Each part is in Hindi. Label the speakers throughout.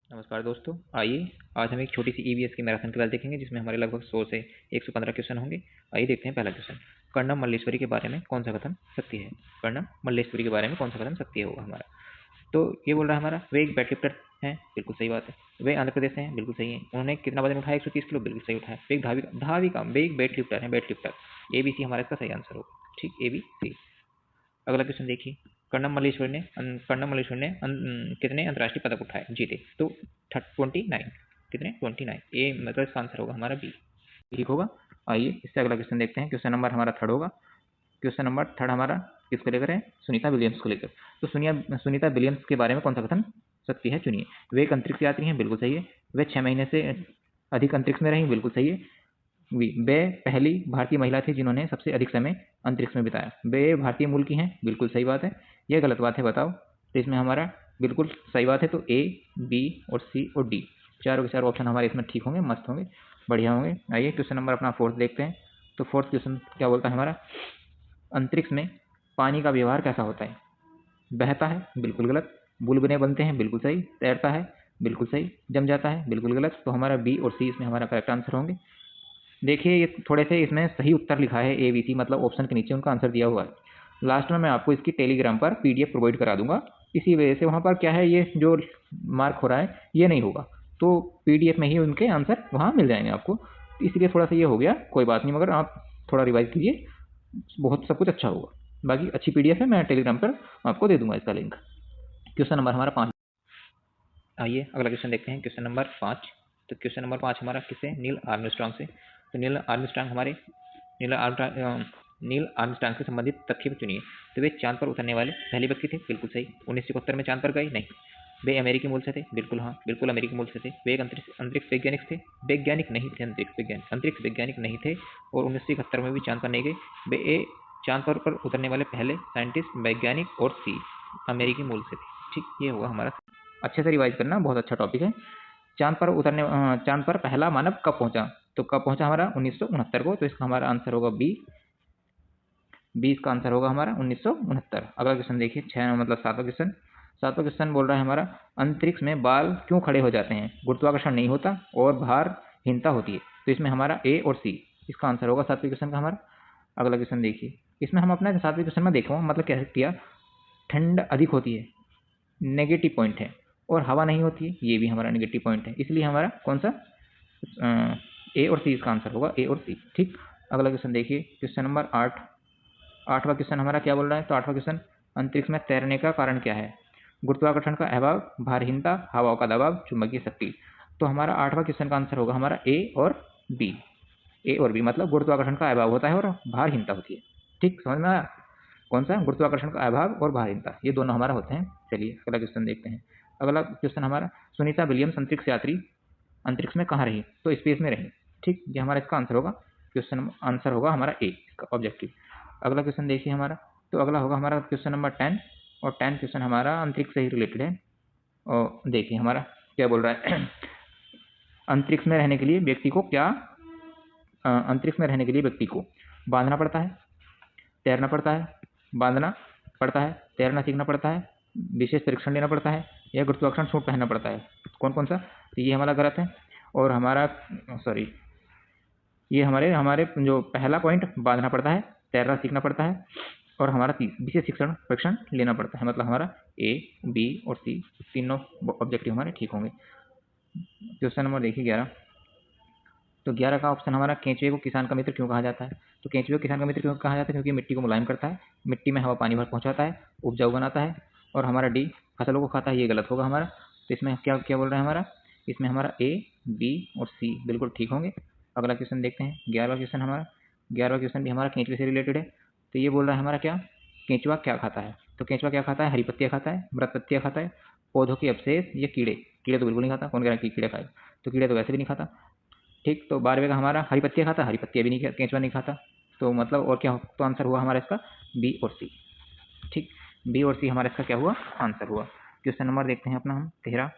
Speaker 1: नमस्कार दोस्तों, आइए आज हम एक छोटी सी ईवीएस की मैराथन क्लास देखेंगे जिसमें हमारे लगभग 100 से 115 क्वेश्चन होंगे। आइए देखते हैं पहला क्वेश्चन। कर्णम मल्लेश्वरी के बारे में कौन सा कथन सत्य है? कर्णम मल्लेश्वरी के बारे में कौन सा कथन सत्य होगा हमारा? तो ये बोल रहा है हमारा वे एक वेट लिफ्टर हैं, बिल्कुल सही बात है। वे आंध्र प्रदेश से हैं, बिल्कुल सही है। उन्होंने कितना वजन उठाया? 130 किलो, बिल्कुल सही उठाया। वे एक धावी काम वे एक वेट लिफ्टर है, वेट लिफ्टर। ABC हमारा इसका सही आंसर होगा। ठीक, ABC। अगला क्वेश्चन देखिए। कर्णम मल्लेश्वरी ने कितने अंतर्राष्ट्रीय पदक उठाए जीते? तो 29। कितने? 29। ए मतलब इसका आंसर होगा हमारा बी। ठीक होगा। आइए इससे अगला क्वेश्चन देखते हैं। क्वेश्चन नंबर हमारा थर्ड होगा। क्वेश्चन नंबर थर्ड हमारा किसको लेकर है? सुनीता विलियम्स को लेकर। तो सुनीता विलियम्स के बारे में कौन सा कथन सत्य है? चुनिए। वे एक अंतरिक्ष यात्री हैं, बिल्कुल सही है। वे 6 महीने से अधिक अंतरिक्ष में रहीं, बिल्कुल सही है। वे पहली भारतीय महिला थी जिन्होंने सबसे अधिक समय अंतरिक्ष में बिताया। वे भारतीय मूल की हैं, बिल्कुल सही बात है। यह गलत बात है, बताओ। तो इसमें हमारा बिल्कुल सही बात है। तो ए, बी और सी और डी, चारों के चारों ऑप्शन हमारे इसमें ठीक होंगे, मस्त होंगे, बढ़िया होंगे। आइए क्वेश्चन नंबर अपना फोर्थ देखते हैं। तो फोर्थ क्वेश्चन क्या बोलता है हमारा? अंतरिक्ष में पानी का व्यवहार कैसा होता है? बहता है, बिल्कुल गलत। बुलबुले बनते हैं, बिल्कुल सही। तैरता है, बिल्कुल सही। जम जाता है, बिल्कुल गलत। तो हमारा बी और सी इसमें हमारा करेक्ट आंसर होंगे। देखिए ये थोड़े से इसमें सही उत्तर लिखा है ABC, मतलब ऑप्शन के नीचे उनका आंसर दिया हुआ है। लास्ट में मैं आपको इसकी टेलीग्राम पर PDF प्रोवाइड करा दूंगा। इसी वजह से वहाँ पर क्या है, ये जो मार्क हो रहा है ये नहीं होगा। तो PDF में ही उनके आंसर वहाँ मिल जाएंगे आपको। इसलिए थोड़ा सा ये हो गया, कोई बात नहीं, मगर आप थोड़ा रिवाइज कीजिए, बहुत सब कुछ अच्छा होगा। बाकी अच्छी PDF है, मैं टेलीग्राम पर आपको दे दूंगा इसका लिंक। क्वेश्चन नंबर हमारा 5। आइए अगला क्वेश्चन देखते हैं। Question number 5। तो क्वेश्चन नंबर 5 हमारा किससे? नील आर्मस्ट्रांग से। तो नील आर्मस्ट्रांग से संबंधित तथ्य चुनिए। तो वे चांद पर उतरने वाले पहले व्यक्ति थे, बिल्कुल सही। 1971 में चांद पर गए? नहीं। वे अमेरिकी मूल से थे? बिल्कुल हाँ, बिल्कुल अमेरिकी मूल से थे। वे एक अंतरिक्ष वैज्ञानिक थे? वैज्ञानिक नहीं थे, अंतरिक्ष वैज्ञानिक नहीं थे। और 1971 में भी चांद पर नहीं गए। वे चांद पर उतरने वाले पहले साइंटिस्ट, वैज्ञानिक और सी अमेरिकी मूल से थे। ठीक, ये होगा हमारा। अच्छे से रिवाइज करना, बहुत अच्छा टॉपिक है। चांद पर पहला मानव कब पहुंचा? तो कब पहुंचा हमारा? 1969 को। तो इसका हमारा आंसर होगा बी इसका आंसर होगा हमारा 1969। अगला क्वेश्चन देखिए, 6 मतलब 7वां क्वेश्चन। 7वां क्वेश्चन बोल रहा है हमारा, अंतरिक्ष में बाल क्यों खड़े हो जाते हैं? गुरुत्वाकर्षण नहीं होता और भारहीनता होती है। तो इसमें हमारा ए और सी इसका आंसर होगा 7वें क्वेश्चन का हमारा। अगला क्वेश्चन देखिए, इसमें हम अपना 7वें क्वेश्चन में देखो मतलब क्या किया, ठंड अधिक होती है, नेगेटिव पॉइंट है। और हवा नहीं होती है, ये भी हमारा नेगेटिव पॉइंट है। इसलिए हमारा कौन सा ए और सी इसका आंसर होगा, ए और सी। ठीक, अगला क्वेश्चन देखिए, क्वेश्चन नंबर 8। 8वां क्वेश्चन हमारा क्या बोल रहा है? तो 8वां क्वेश्चन, अंतरिक्ष में तैरने का कारण क्या है? गुरुत्वाकर्षण का अभाव, भारहीनता, हवाओं का दबाव, चुंबकीय शक्ति। तो हमारा 8वां क्वेश्चन का आंसर होगा हमारा ए और बी। ए और बी मतलब गुरुत्वाकर्षण का अभाव होता है और भारहीनता होती है। ठीक, समझ में आया? कौन सा? गुरुत्वाकर्षण का अभाव और भारहीनता, ये दोनों हमारा होते हैं। चलिए अगला क्वेश्चन देखते हैं। अगला क्वेश्चन हमारा, सुनीता विलियम्स अंतरिक्ष यात्री अंतरिक्ष में कहाँ रही? तो स्पेस में रही। ठीक, ये हमारा इसका आंसर होगा। क्वेश्चन आंसर होगा हमारा ए, इसका ऑब्जेक्टिव। अगला क्वेश्चन देखिए हमारा, तो अगला होगा हमारा क्वेश्चन नंबर 10। और 10 क्वेश्चन हमारा अंतरिक्ष से ही रिलेटेड है। और देखिए हमारा क्या बोल रहा है अंतरिक्ष में रहने के लिए व्यक्ति को अंतरिक्ष में रहने के लिए व्यक्ति को बांधना पड़ता है, तैरना पड़ता है, बांधना पड़ता है, तैरना सीखना पड़ता है, विशेष परीक्षण लेना पड़ता है, या गुरुत्वाकर्षण सूट पहनना पड़ता है। कौन कौन सा? तो ये हमारा गलत है। और हमारा सॉरी, ये हमारे हमारे जो पहला पॉइंट, बांधना पड़ता है, तैरना सीखना पड़ता है, और हमारा विशेष शिक्षण परीक्षण लेना पड़ता है। मतलब हमारा ए, बी और सी तीनों ऑब्जेक्टिव हमारे ठीक होंगे। क्वेश्चन नंबर देखिए 11। तो 11 का ऑप्शन हमारा, केंचुए को किसान का मित्र क्यों कहा जाता है? तो केंचुए को किसान का मित्र क्यों कहा जाता है? क्योंकि मिट्टी को मुलायम करता है, मिट्टी में हवा पानी भर पहुंचाता है, उपजाऊ बनाता है। और हमारा डी, फसलों को खाता है, ये गलत होगा हमारा। तो इसमें क्या क्या बोल रहा है हमारा? इसमें हमारा ए, बी और सी बिल्कुल ठीक होंगे। अगला क्वेश्चन देखते हैं, 11वां क्वेश्चन हमारा। 11वां क्वेश्चन भी हमारा केंचुए से रिलेटेड है। तो ये बोल रहा है हमारा क्या, केंचुआ क्या खाता है? तो केंचुआ क्या खाता है? हरी पत्तियाँ खाता है, मृत पत्तियाँ खाता है, पौधों के अवशेष, ये कीड़े। कीड़े तो बिल्कुल नहीं खाता, कौन कह रहा है कि कीड़े खाए? तो कीड़े तो वैसे भी नहीं खाता। ठीक, तो 12वें का हमारा, हरी पत्तियाँ खाता, हरी पत्तियाँ भी नहीं, केंचुआ नहीं खाता। तो मतलब और क्या हो? तो आंसर हुआ हमारा इसका बी और सी। ठीक, बी और सी हमारा इसका क्या हुआ? आंसर हुआ। क्वेश्चन नंबर देखते हैं अपना हम 13।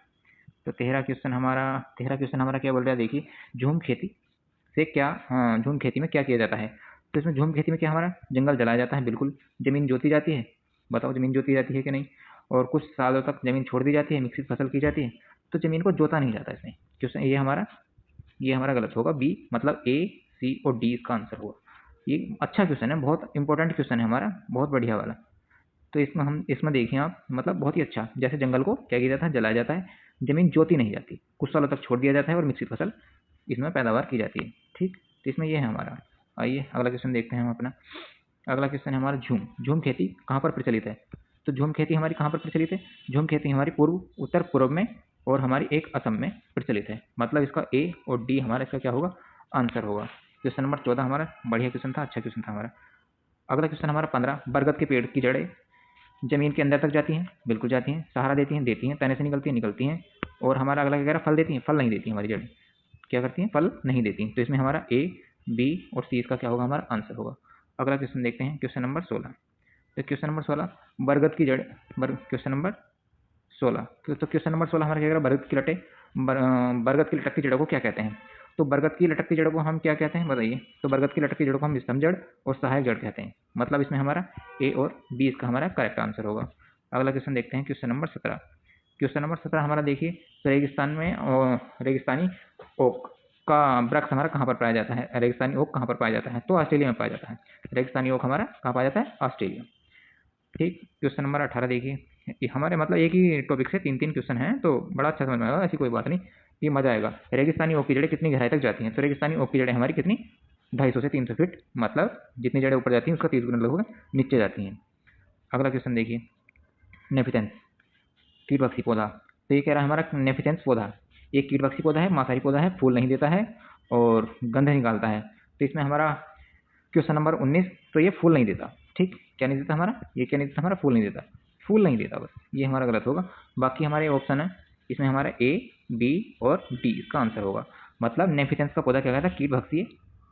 Speaker 1: तो 13 क्वेश्चन हमारा क्या बोल रहा है? देखिए, झूम खेती से क्या, हाँ, झूम खेती में क्या किया जाता है? तो इसमें झूम खेती में क्या हमारा, जंगल जलाया जाता है, बिल्कुल। जमीन जोती जाती है, बताओ जमीन जोती जाती है कि नहीं? और कुछ सालों तक जमीन छोड़ दी जाती है, मिश्रित फसल की जाती है। तो ज़मीन को जोता नहीं जाता इसमें। क्वेश्चन ये हमारा गलत होगा, बी मतलब ए, सी और डी इसका आंसर होगा। ये अच्छा क्वेश्चन है, बहुत इंपॉर्टेंट क्वेश्चन है हमारा, बहुत बढ़िया वाला। तो इसमें देखिए आप, मतलब बहुत ही अच्छा, जैसे जंगल को क्या किया जाता है, जलाया जाता है, ज़मीन जोती नहीं जाती, कुछ सालों तक छोड़ दिया जाता है और मिश्रित फसल इसमें पैदावार की जाती है। ठीक, तो इसमें ये है हमारा। आइए अगला क्वेश्चन देखते हैं हम अपना। अगला क्वेश्चन है हमारा झूम। झूम खेती कहाँ पर प्रचलित है? तो झूम खेती हमारी कहाँ पर प्रचलित है? झूम खेती हमारी उत्तर पूर्व में और हमारी एक असम में प्रचलित है। मतलब इसका ए और डी हमारा इसका क्या होगा, आंसर होगा। क्वेश्चन नंबर 14 हमारा बढ़िया क्वेश्चन था, अच्छा क्वेश्चन था हमारा। अगला क्वेश्चन हमारा 15, बरगद के पेड़ की जड़ें जमीन के अंदर तक जाती हैं? बिल्कुल जाती हैं। सहारा देती हैं, तने से निकलती हैं। और हमारा अगला क्या कह रहा है, फल देती हैं? फल नहीं देती हमारी जड़ें, क्या करती हैं, फल नहीं देती। तो इसमें हमारा ए, बी और सी इसका क्या होगा, हमारा आंसर होगा। अगला क्वेश्चन देखते हैं, क्वेश्चन नंबर 16। तो क्वेश्चन नंबर 16, बरगद की जड़, क्वेश्चन नंबर 16, तो क्वेश्चन नंबर 16 हमारा क्या कह रहा है, बरगद की लटकती जड़ों को क्या कहते हैं? तो बरगद की लटकती जड़ों को हम क्या कहते हैं, बताइए। तो बरगद की लटकती जड़ों को हम स्तंभ जड़ और सहायक जड़ कहते हैं। मतलब इसमें हमारा ए और बी इसका हमारा करेक्ट आंसर होगा। अगला क्वेश्चन देखते हैं, क्वेश्चन नंबर 17। क्वेश्चन नंबर 17 हमारा देखिए, तो रेगिस्तान में रेगिस्तानी ओक का वृक्ष हमारा कहाँ पर पाया जाता है? रेगिस्तानी ओक कहाँ पर पाया जाता है? तो ऑस्ट्रेलिया में पाया जाता है। रेगिस्तानी ओक हमारा कहाँ पाया जाता है? ऑस्ट्रेलिया। ठीक, क्वेश्चन नंबर 18 देखिए, ये हमारे मतलब एक ही टॉपिक से 3 क्वेश्चन हैं, तो बड़ा अच्छा समझ में आएगा, ऐसी कोई बात नहीं, ये मजा आएगा। रेगिस्तानी ओक की जड़ें कितनी गहराई तक जाती हैं? तो रेगिस्तानी ओक की जड़ें हमारी कितनी, 250 से 300 फीट, मतलब जितनी जड़ें ऊपर जाती हैं उसका 30 गुना लगभग नीचे जाती हैं। अगला क्वेश्चन देखिए, नेफिथेंस कीटभक्षी पौधा। तो ये कह रहा है हमारा नेफिथेंस पौधा एक कीटभक्षी पौधा है, मांसाहारी पौधा है, फूल नहीं देता है और गंध निकालता है। तो इसमें हमारा क्वेश्चन नंबर 19, तो ये फूल नहीं देता। ठीक, क्या नहीं देता हमारा, ये क्या नहीं देता हमारा, फूल नहीं देता, फूल नहीं देता, बस ये हमारा गलत होगा। बाकी हमारे ऑप्शन है, इसमें हमारा ए, बी और डी इसका आंसर होगा। मतलब नेफिथेंस का पौधा क्या कहता है, कीटभक्षी है,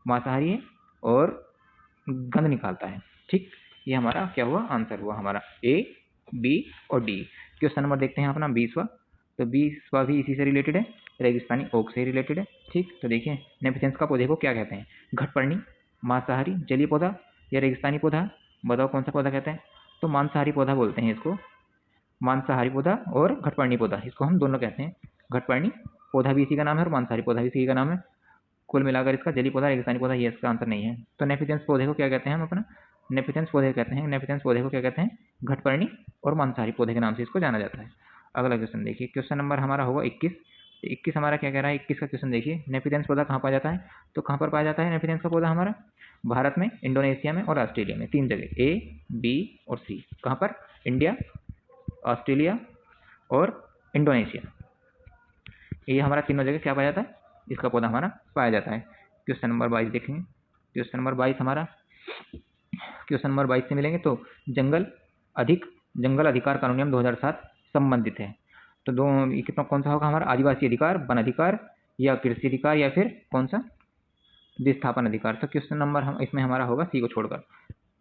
Speaker 1: मांसाहारी है और गंध निकालता है। ठीक, ये हमारा क्या हुआ, आंसर हुआ हमारा ए, बी और डी। क्वेश्चन नंबर देखते हैं अपना 20वां। तो 20वां भी इसी से रिलेटेड है, रेगिस्तानी ओक से रिलेटेड है। ठीक, तो देखिए, नेफिथेंस का पौधे को क्या कहते हैं? घटपर्णी, मांसाहारी, जलीय पौधा या रेगिस्तानी पौधा? बताओ कौन सा पौधा कहते हैं? तो मांसाहारी पौधा बोलते हैं इसको, मांसाहारी पौधा और घटपर्णी पौधा, इसको हम दोनों कहते हैं। घटपर्णी पौधा भी इसी का नाम है और मांसाहारी पौधा भी इसी का नाम है। कुल मिलाकर इसका जलीय पौधा, रेगिस्तानी पौधा, ये इसका आंसर नहीं है। तो नेफिथेंस पौधे को क्या कहते हैं हम अपना, नेफिथेंस पौधे कहते हैं। नेफिथेंस पौधे को क्या कहते हैं, घटपर्णी और मांसाहारी पौधे के नाम से इसको जाना जाता है। अगला क्वेश्चन देखिए, क्वेश्चन नंबर हमारा होगा 21। 21 हमारा क्या कह रहा है, 21 का क्वेश्चन देखिए, नेफिथेंस पौधा कहाँ पाया जाता है? तो कहाँ पर पाया जाता है नेफिथेंस का पौधा हमारा? भारत में, इंडोनेशिया में और ऑस्ट्रेलिया में, 3 जगह, ए, बी और सी। कहाँ पर? इंडिया, ऑस्ट्रेलिया और इंडोनेशिया, ये हमारा तीनों जगह क्या पाया जाता है, इसका पौधा हमारा पाया जाता है। क्वेश्चन नंबर 22 देखेंगे। क्वेश्चन नंबर 22 हमारा, क्वेश्चन नंबर 22 से मिलेंगे, तो जंगल अधिकार कानूनियम 2007 संबंधित है। तो दो ये कितना कौन सा होगा हमारा, आदिवासी अधिकार, वन अधिकार या कृषि अधिकार या फिर कौन सा, विस्थापन अधिकार। तो क्वेश्चन नंबर हम इसमें हमारा होगा सी को छोड़कर,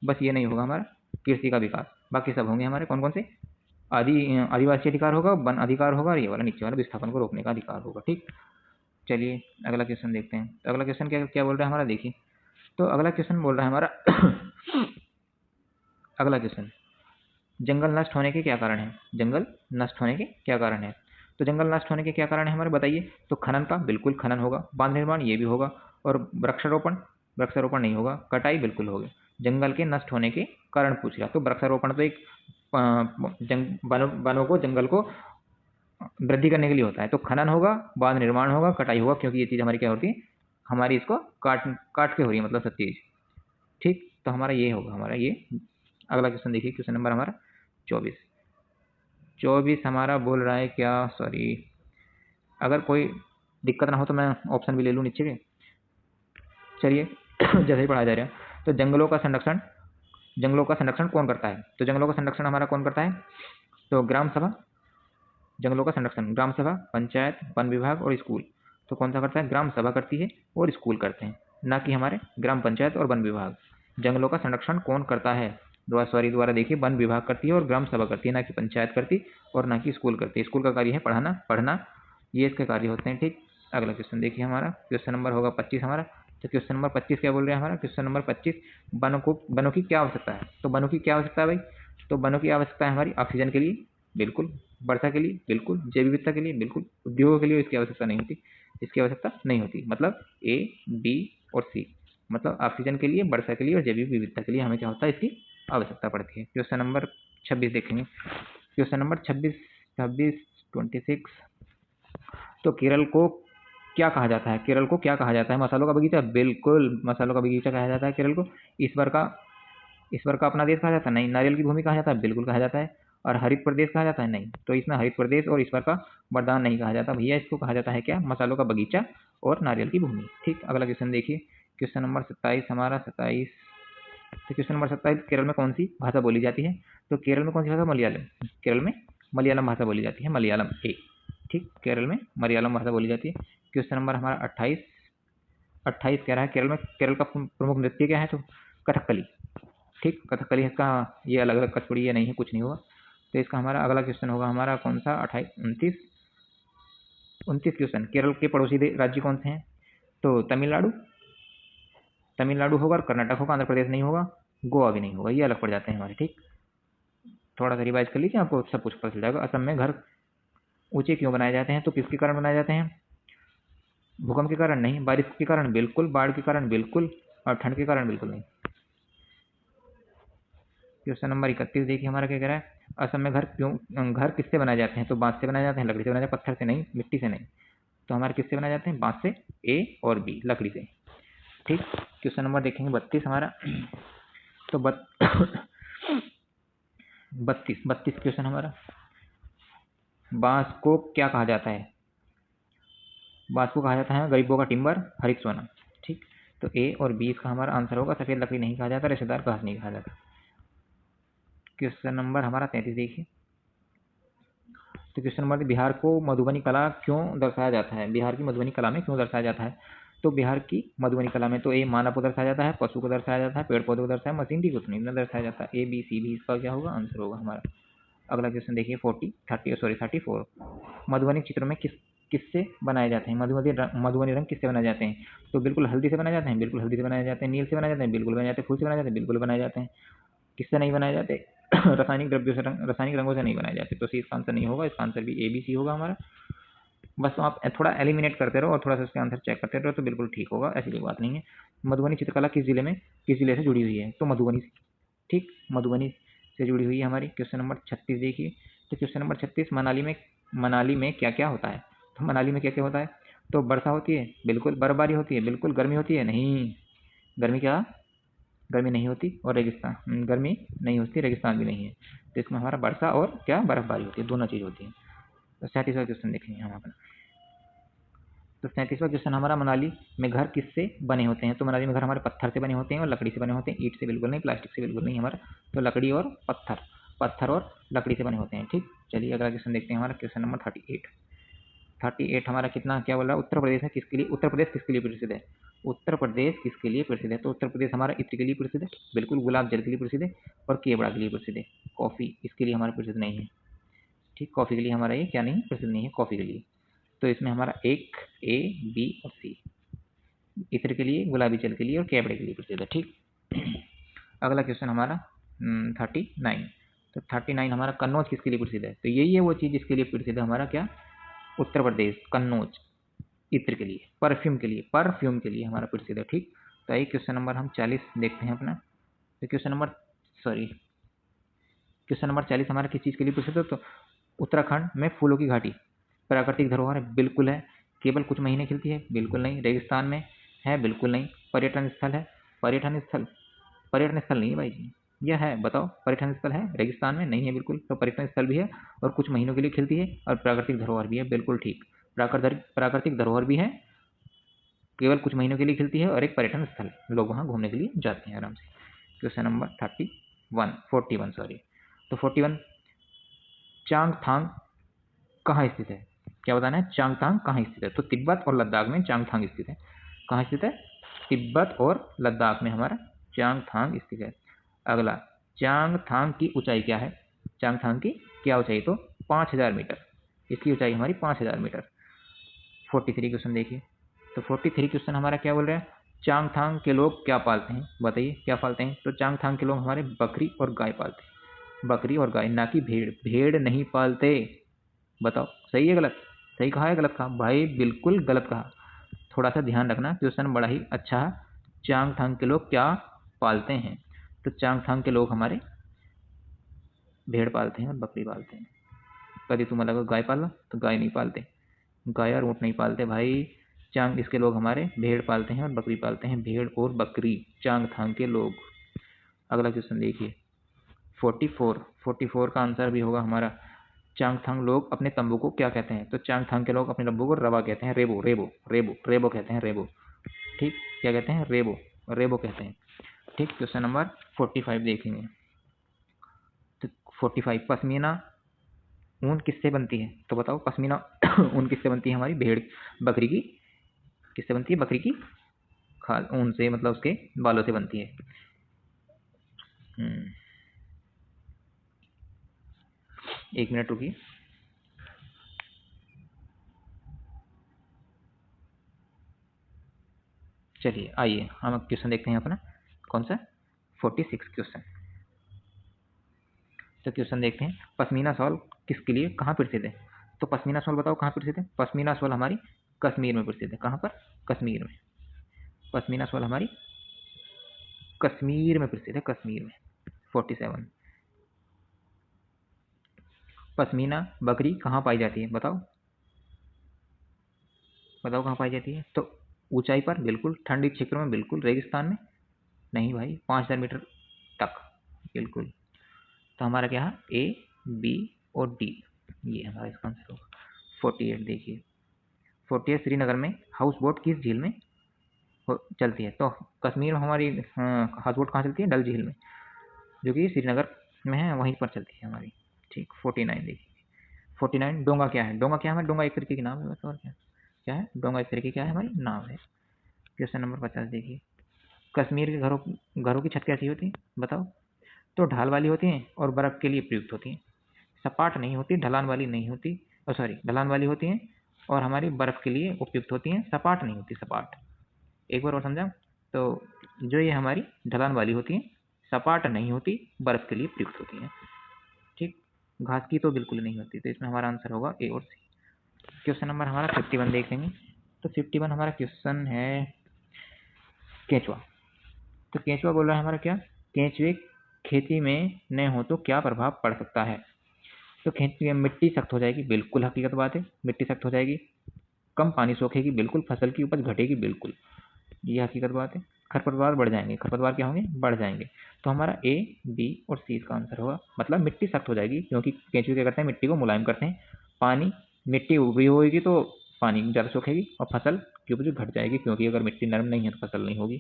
Speaker 1: बस ये नहीं होगा हमारा कृषि का विकास, बाकी सब होंगे हमारे कौन कौन से, आदिवासी अधिकार होगा, वन अधिकार होगा और ये वाला नीचे वाला विस्थापन को रोकने का अधिकार होगा। ठीक, चलिए अगला क्वेश्चन देखते हैं। तो अगला क्वेश्चन क्या क्या बोल रहा है हमारा, देखिए। तो अगला क्वेश्चन बोल रहा है हमारा अगला क्वेश्चन, जंगल नष्ट होने के क्या कारण है? जंगल नष्ट होने के क्या कारण है? तो जंगल नष्ट होने के क्या कारण है हमारे, बताइए। तो खनन का, बिल्कुल खनन होगा। बांध निर्माण, ये भी होगा। और वृक्षारोपण नहीं होगा। कटाई बिल्कुल होगी। जंगल के नष्ट होने के कारण पूछ रहा, तो वृक्षारोपण तो एक वनों को, जंगल को वृद्धि करने के लिए होता है। तो खनन होगा, बांध निर्माण होगा, कटाई होगा, क्योंकि ये चीज़ हमारी क्या होती है, हमारी इसको काट के हो रही है, मतलब सब चीज़। ठीक, तो हमारा ये होगा हमारा ये। अगला क्वेश्चन देखिए, क्वेश्चन नंबर हमारा 24 हमारा बोल रहा है क्या, सॉरी, अगर कोई दिक्कत ना हो तो मैं ऑप्शन भी ले लूँ नीचे के। चलिए जैसे ही पढ़ा जा रहा है, तो जंगलों का संरक्षण कौन करता है? तो जंगलों का संरक्षण हमारा कौन करता है? तो ग्राम सभा, जंगलों का संरक्षण ग्राम सभा, पंचायत, वन विभाग और स्कूल। तो कौन सा करता है? ग्राम सभा करती है और स्कूल करते हैं, ना कि हमारे ग्राम पंचायत और वन विभाग। जंगलों का संरक्षण कौन करता है? दोबारा देखिए, वन विभाग करती है और ग्राम सभा करती है, ना कि पंचायत करती और ना कि स्कूल करती है। स्कूल का कार्य है पढ़ना, ये इसके कार्य होते हैं। ठीक, अगला क्वेश्चन देखिए हमारा, क्वेश्चन नंबर होगा 25 हमारा। तो क्वेश्चन नंबर 25 क्या बोल रहे हैं हमारा, क्वेश्चन नंबर 25, वनों की क्या आवश्यकता है? तो वनों की क्या आवश्यकता है भाई? तो वनों की आवश्यकता है हमारी ऑक्सीजन के लिए, बिल्कुल वर्षा के लिए बिल्कुल, जैव विविधता के लिए बिल्कुल, उद्योगों के लिए इसकी आवश्यकता नहीं होती, इसकी आवश्यकता नहीं होती। मतलब ए, बी और सी, मतलब ऑक्सीजन के लिए, वर्षा के लिए और जैव विविधता के लिए हमें क्या होता है, इसकी आवश्यकता पड़ती है। क्वेश्चन नंबर 26 देखेंगे। क्वेश्चन नंबर 26 तो केरल को क्या कहा जाता है? केरल को क्या कहा जाता है? मसालों का बगीचा, बिल्कुल मसालों का बगीचा कहा जाता है केरल को। ईश्वर का अपना देश कहा जाता है? नहीं। नारियल की भूमि कहा जाता है? बिल्कुल कहा जाता है। और हरित प्रदेश कहा जाता है? नहीं। तो इसमें हरित प्रदेश और ईश्वर का वरदान नहीं कहा जाता भैया, इसको कहा जाता है क्या? मसालों का बगीचा और नारियल की भूमि। ठीक, अगला क्वेश्चन देखिए। क्वेश्चन नंबर 27 हमारा 27। तो क्वेश्चन नंबर 27, केरल में कौन सी भाषा बोली जाती है? तो केरल में कौन सी भाषा? मलयालम। केरल में मलयालम भाषा बोली जाती है, मलयालम ए। ठीक, केरल में मलयालम भाषा बोली जाती है। क्वेश्चन नंबर हमारा 28 कह रहा है केरल का प्रमुख नृत्य क्या है? तो कथकली। ठीक, कथकली इसका, ये अलग अलग कठपुड़ी, ये नहीं है, कुछ नहीं होगा। तो इसका हमारा अगला क्वेश्चन होगा हमारा कौन सा? 29 क्वेश्चन। केरल के पड़ोसी राज्य कौन से हैं? तो तमिलनाडु होगा, और कर्नाटक होगा, आंध्र प्रदेश नहीं होगा, गोवा भी नहीं होगा, ये अलग पड़ जाते हैं हमारे। ठीक, थोड़ा सा रिवाइज कर लीजिए, आपको सब कुछ पता चल जाएगा। असम में घर ऊंचे क्यों बनाए जाते हैं? तो किसके कारण बनाए जाते हैं? भूकंप के कारण नहीं, बारिश के कारण बिल्कुल, बाढ़ के कारण बिल्कुल, और ठंड के कारण बिल्कुल नहीं। क्वेश्चन नंबर 31 देखिए हमारा क्या कह रहा है? असम में घर किससे बनाए जाते हैं? तो बांस से बनाए जाते हैं, लकड़ी से बनाए जाते हैं, पत्थर से नहीं, मिट्टी से नहीं। तो हमारे किससे बनाए जाते हैं? बांस से, ए और बी, लकड़ी से। ठीक, क्वेश्चन नंबर देखेंगे 32 हमारा। तो 32 क्वेश्चन हमारा, बांस को क्या कहा जाता है? बांस को कहा जाता है गरीबों का टिम्बर, हरित सोना। ठीक, तो ए और बी इसका हमारा आंसर होगा। सफेद लकड़ी नहीं कहा जाता, रेशेदार घास नहीं कहा जाता। क्वेश्चन नंबर हमारा 33 देखिए। तो क्वेश्चन नंबर, बिहार को मधुबनी कला क्यों दर्शाया जाता है? बिहार की मधुबनी कला में क्यों दर्शाया जाता है? तो बिहार की मधुबनी कला में तो ए, मानव को दर्शाया जाता है, पशु को दर्शाया जाता है, पेड़ पौधे को दर्शाया, मशीनरी को नहीं दर्शाया जाता। ए बी सी भी इसका क्या होगा? आंसर होगा हमारा। अगला क्वेश्चन देखिए 34। मधुबनी चित्रों में किससे बनाए जाते हैं? मधुबनी रंग किससे बनाए जाते हैं? तो बिल्कुल हल्दी से बनाए जाते हैं, बिल्कुल हल्दी से बनाए जाते हैं। नील से बनाए जाते हैं, बिल्कुल बनाए जाते हैं। फूल से बनाए जाते हैं, बिल्कुल बनाए जाते हैं। किससे नहीं बनाए जाते? रासायनिक द्रव्यों से, रासायनिक रंगों से नहीं बनाए जाते। तो सी इसका आंसर नहीं होगा, इसका आंसर भी ए बी सी होगा हमारा। बस आप थोड़ा एलिमिनेट करते रहो और थोड़ा सा इसके आंसर चेक करते रहो तो बिल्कुल ठीक होगा, ऐसी कोई बात नहीं है। मधुबनी चित्रकला किस जिले से जुड़ी हुई है? तो मधुबनी से। ठीक, मधुबनी से जुड़ी हुई है हमारी। क्वेश्चन नंबर 36 देखिए। तो क्वेश्चन नंबर 36, मनाली में क्या क्या होता है? तो मनाली में क्या क्या होता है? तो वर्षा होती है, बिल्कुल। बर्फबारी होती है, बिल्कुल। गर्मी होती है, नहीं। गर्मी नहीं होती। और रेगिस्तान, गर्मी नहीं होती, रेगिस्तान भी नहीं है। तो इसमें हमारा वर्षा और क्या, बर्फबारी होती है, दोनों चीज़ होती है। तो 37वां क्वेश्चन देखेंगे हम अपना। तो 37वां क्वेश्चन हमारा, मनाली में घर किससे बने होते हैं? तो मनाली में घर हमारे पत्थर से बने होते हैं और लकड़ी से बने होते हैं, ईंट से बिल्कुल नहीं, प्लास्टिक से बिल्कुल नहीं हमारा। तो लकड़ी और पत्थर और लकड़ी से बने होते हैं। ठीक, चलिए अगला क्वेश्चन देखते हैं हमारा। क्वेश्चन नंबर 38 हमारा कितना, क्या बोला? उत्तर प्रदेश किसके लिए प्रसिद्ध है? उत्तर प्रदेश किसके लिए प्रसिद्ध है? तो उत्तर प्रदेश हमारा इत्र के लिए प्रसिद्ध है, बिल्कुल। गुलाब जल के लिए प्रसिद्ध है और केवड़ा के लिए प्रसिद्ध है। कॉफ़ी इसके लिए हमारा प्रसिद्ध नहीं है। ठीक, कॉफ़ी के लिए हमारा ये क्या नहीं, प्रसिद्ध नहीं है, कॉफ़ी के लिए। तो इसमें हमारा एक, ए बी और सी, इत्र के लिए, गुलाबी जल के लिए और केवड़े के लिए प्रसिद्ध है। ठीक, अगला क्वेश्चन हमारा 39। तो 39 हमारा, कन्नौज किसके लिए प्रसिद्ध है? तो यही है वो चीज़ जिसके लिए प्रसिद्ध है हमारा क्या, उत्तर प्रदेश, कन्नौज, इत्र के लिए, परफ्यूम के लिए हमारा प्रसिद्ध है। ठीक, तो आइए क्वेश्चन नंबर हम 40 देखते हैं अपना। तो क्वेश्चन नंबर 40 हमारा किस चीज़ के लिए प्रसिद्ध है? तो उत्तराखंड में फूलों की घाटी प्राकृतिक धरोहर है, बिल्कुल है। केवल कुछ महीने खिलती है, बिल्कुल नहीं। रेगिस्तान में है, बिल्कुल नहीं। पर्यटन स्थल है, पर्यटन स्थल नहीं है भाई जी, यह है, बताओ। पर्यटन स्थल है, रेगिस्तान में नहीं है, बिल्कुल। तो पर्यटन स्थल भी है और कुछ महीनों के लिए खिलती है और प्राकृतिक धरोहर भी है, बिल्कुल ठीक। प्राकृतिक धरोहर भी है, केवल कुछ महीनों के लिए खिलती है और एक पर्यटन स्थल, लोग वहाँ घूमने के लिए जाते हैं आराम से। Question number 41 sorry. तो 41, चांगथांग कहाँ स्थित है? क्या बताना है? चांगथांग कहाँ स्थित है? तो तिब्बत और लद्दाख में चांगथांग स्थित है। कहाँ स्थित है? तिब्बत और लद्दाख में हमारा चांगथांग स्थित है। अगला, चांगथांग की ऊंचाई क्या है? चांगथांग की क्या ऊंचाई? तो 5000 मीटर, इसकी ऊंचाई हमारी 5000 मीटर। 43 क्वेश्चन देखिए। तो 43 क्वेश्चन हमारा क्या बोल रहा है? चांगथांग के लोग क्या पालते हैं? बताइए क्या पालते हैं? तो चांगथांग के लोग हमारे बकरी और गाय पालते हैं, बकरी और गाय, ना कि भेड़। भेड़ नहीं पालते, बताओ सही है गलत? सही कहा है गलत कहा? भाई बिल्कुल गलत कहा। थोड़ा सा ध्यान रखना, क्वेश्चन बड़ा ही अच्छा है। चांगथांग के लोग क्या पालते हैं? तो चांगथांग के लोग हमारे भेड़ पालते हैं और बकरी पालते हैं। कभी तुम्हें लगा गाय पाला, तो गाय नहीं पालते, गाय और ऊँट नहीं पालते भाई। चांग इसके लोग हमारे भेड़ पालते हैं और बकरी पालते हैं, भेड़ और बकरी चांगथांग के लोग। अगला क्वेश्चन देखिए 44 का आंसर भी होगा हमारा। चांगथांग लोग अपने तंबू को क्या कहते हैं? तो चांगथांग के लोग अपने तंबू को रवा कहते हैं, रेबो रेबो रेबो रेबो कहते हैं, रेबो। ठीक, क्या कहते हैं? रेबो, रेबो कहते हैं। ठीक, क्वेश्चन नंबर 45 देखेंगे। तो 45 पश्मीना ऊन किससे बनती है? तो बताओ पश्मीना ऊन किससे बनती है? हमारी भेड़ बकरी की किससे बनती है? बकरी की खाल ऊन से, मतलब उसके बालों से बनती है। एक मिनट रुकिए। चलिए आइए हम क्वेश्चन देखते हैं अपना, कौन सा? 46 क्वेश्चन। तो क्वेश्चन देखते हैं, पश्मीना शॉल किसके लिए कहाँ प्रसिद्ध है? तो पश्मीना शॉल बताओ कहाँ प्रसिद्ध है? पश्मीना शॉल हमारी कश्मीर में प्रसिद्ध है। कहाँ पर? कश्मीर में। पश्मीना शॉल हमारी कश्मीर में प्रसिद्ध है, कश्मीर में। 47 पश्मीना बकरी कहाँ पाई जाती है? बताओ बताओ कहाँ पाई जाती है? तो ऊंचाई पर बिल्कुल, ठंडी क्षेत्रों में बिल्कुल, रेगिस्तान में नहीं भाई, 5000 मीटर तक बिल्कुल। तो हमारा क्या है? ए, बी और डी, ये हमारा इसका आंसर होगा। 48 देखिए, 48 श्रीनगर में हाउस बोट किस झील में चलती है? तो कश्मीर में हमारी हाउस बोट कहाँ चलती है? डल झील में, जो कि श्रीनगर में है, वहीं पर चलती है हमारी। ठीक, 49 देखिए। 49 डोंगा क्या है? डोंगा क्या है? डोंगा एक तरीके की नाम है बस, और क्या क्या है? डोंगा एक तरीके क्या है? हमारी नाम है। क्वेश्चन नंबर 50 देखिए, कश्मीर के घरों की छत कैसी होती है? बताओ। तो ढाल वाली होती हैं और बर्फ़ के लिए प्रयुक्त होती हैं। सपाट नहीं होती, ढलान वाली नहीं होती, सॉरी ढलान वाली होती हैं और हमारी बर्फ़ के लिए उपयुक्त होती हैं, सपाट नहीं होती, सपाट। एक बार और समझा? तो जो ये हमारी ढलान वाली होती हैं, सपाट नहीं होती, बर्फ़ के लिए प्रयुक्त होती हैं। ठीक, घास की तो बिल्कुल नहीं होती, तो इसमें हमारा आंसर होगा ए और सी। क्वेश्चन नंबर हमारा 51 देखेंगे। तो 51 हमारा क्वेश्चन है केंचुआ। तो केंचुआ बोल रहा है हमारा क्या? केंचुए खेती में न हो तो क्या प्रभाव पड़ सकता है? तो खेती में मिट्टी सख्त हो जाएगी, बिल्कुल हकीकत बात है, मिट्टी सख्त हो जाएगी। कम पानी सोखेगी, बिल्कुल। फसल की उपज घटेगी, बिल्कुल, ये हकीकत बात है। खरपतवार बढ़ जाएंगे, खरपतवार क्या होंगे? बढ़ जाएंगे। तो हमारा ए, बी और सी इसका आंसर होगा। मतलब मिट्टी सख्त हो जाएगी, क्योंकि केंचुए क्या करते हैं? मिट्टी को मुलायम करते हैं। पानी, मिट्टी उबरी होगी तो पानी ज़्यादा सोखेगी और फसल की उपज घट जाएगी, क्योंकि अगर मिट्टी नरम नहीं है तो फसल नहीं होगी।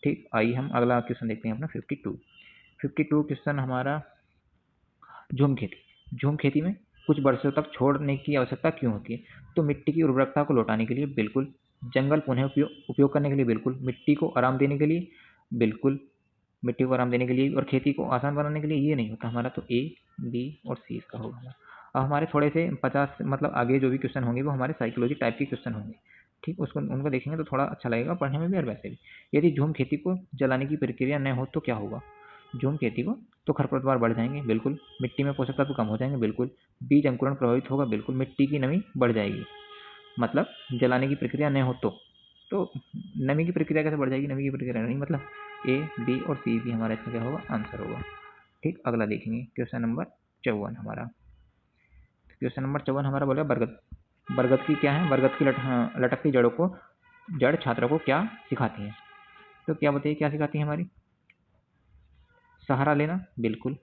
Speaker 1: ठीक, आइए हम अगला क्वेश्चन देखते हैं अपना 52 क्वेश्चन हमारा, झूम खेती। झूम खेती में कुछ वर्षों तक छोड़ने की आवश्यकता क्यों होती है? तो मिट्टी की उर्वरकता को लौटाने के लिए, बिल्कुल। जंगल पुनः उपयोग करने के लिए, बिल्कुल। मिट्टी को आराम देने के लिए, बिल्कुल। मिट्टी को आराम देने के लिए और खेती को आसान बनाने के लिए, ये नहीं होता हमारा। तो ए, बी और सी इसका होगा हमारा। अब हमारे थोड़े से 50 मतलब आगे जो भी क्वेश्चन होंगे वो हमारे साइकोलॉजी टाइप के क्वेश्चन होंगे। ठीक, उसको उनको देखेंगे तो थोड़ा अच्छा लगेगा पढ़ने में भी और वैसे भी। यदि झूम खेती को जलाने की प्रक्रिया न हो तो क्या होगा? झूम खेती को, तो खरपतवार बढ़ जाएंगे, बिल्कुल। मिट्टी में पोषक तत्व कम हो जाएंगे, बिल्कुल। बीज अंकुरण प्रभावित होगा, बिल्कुल। मिट्टी की नमी बढ़ जाएगी, मतलब जलाने की प्रक्रिया न हो तो नमी की प्रक्रिया कैसे बढ़ जाएगी? नमी की प्रक्रिया नहीं, मतलब ए, बी और सी भी हमारा इसका क्या होगा? आंसर होगा। ठीक, अगला देखेंगे क्वेश्चन नंबर 54 हमारा। क्वेश्चन नंबर 54 हमारा बोला बरगद। बरगद की क्या है? बरगद की लटकती जड़ों को, जड़ छात्रों को क्या सिखाती है? तो क्या बताइए, क्या सिखाती है हमारी? सहारा लेना, बिल्कुल।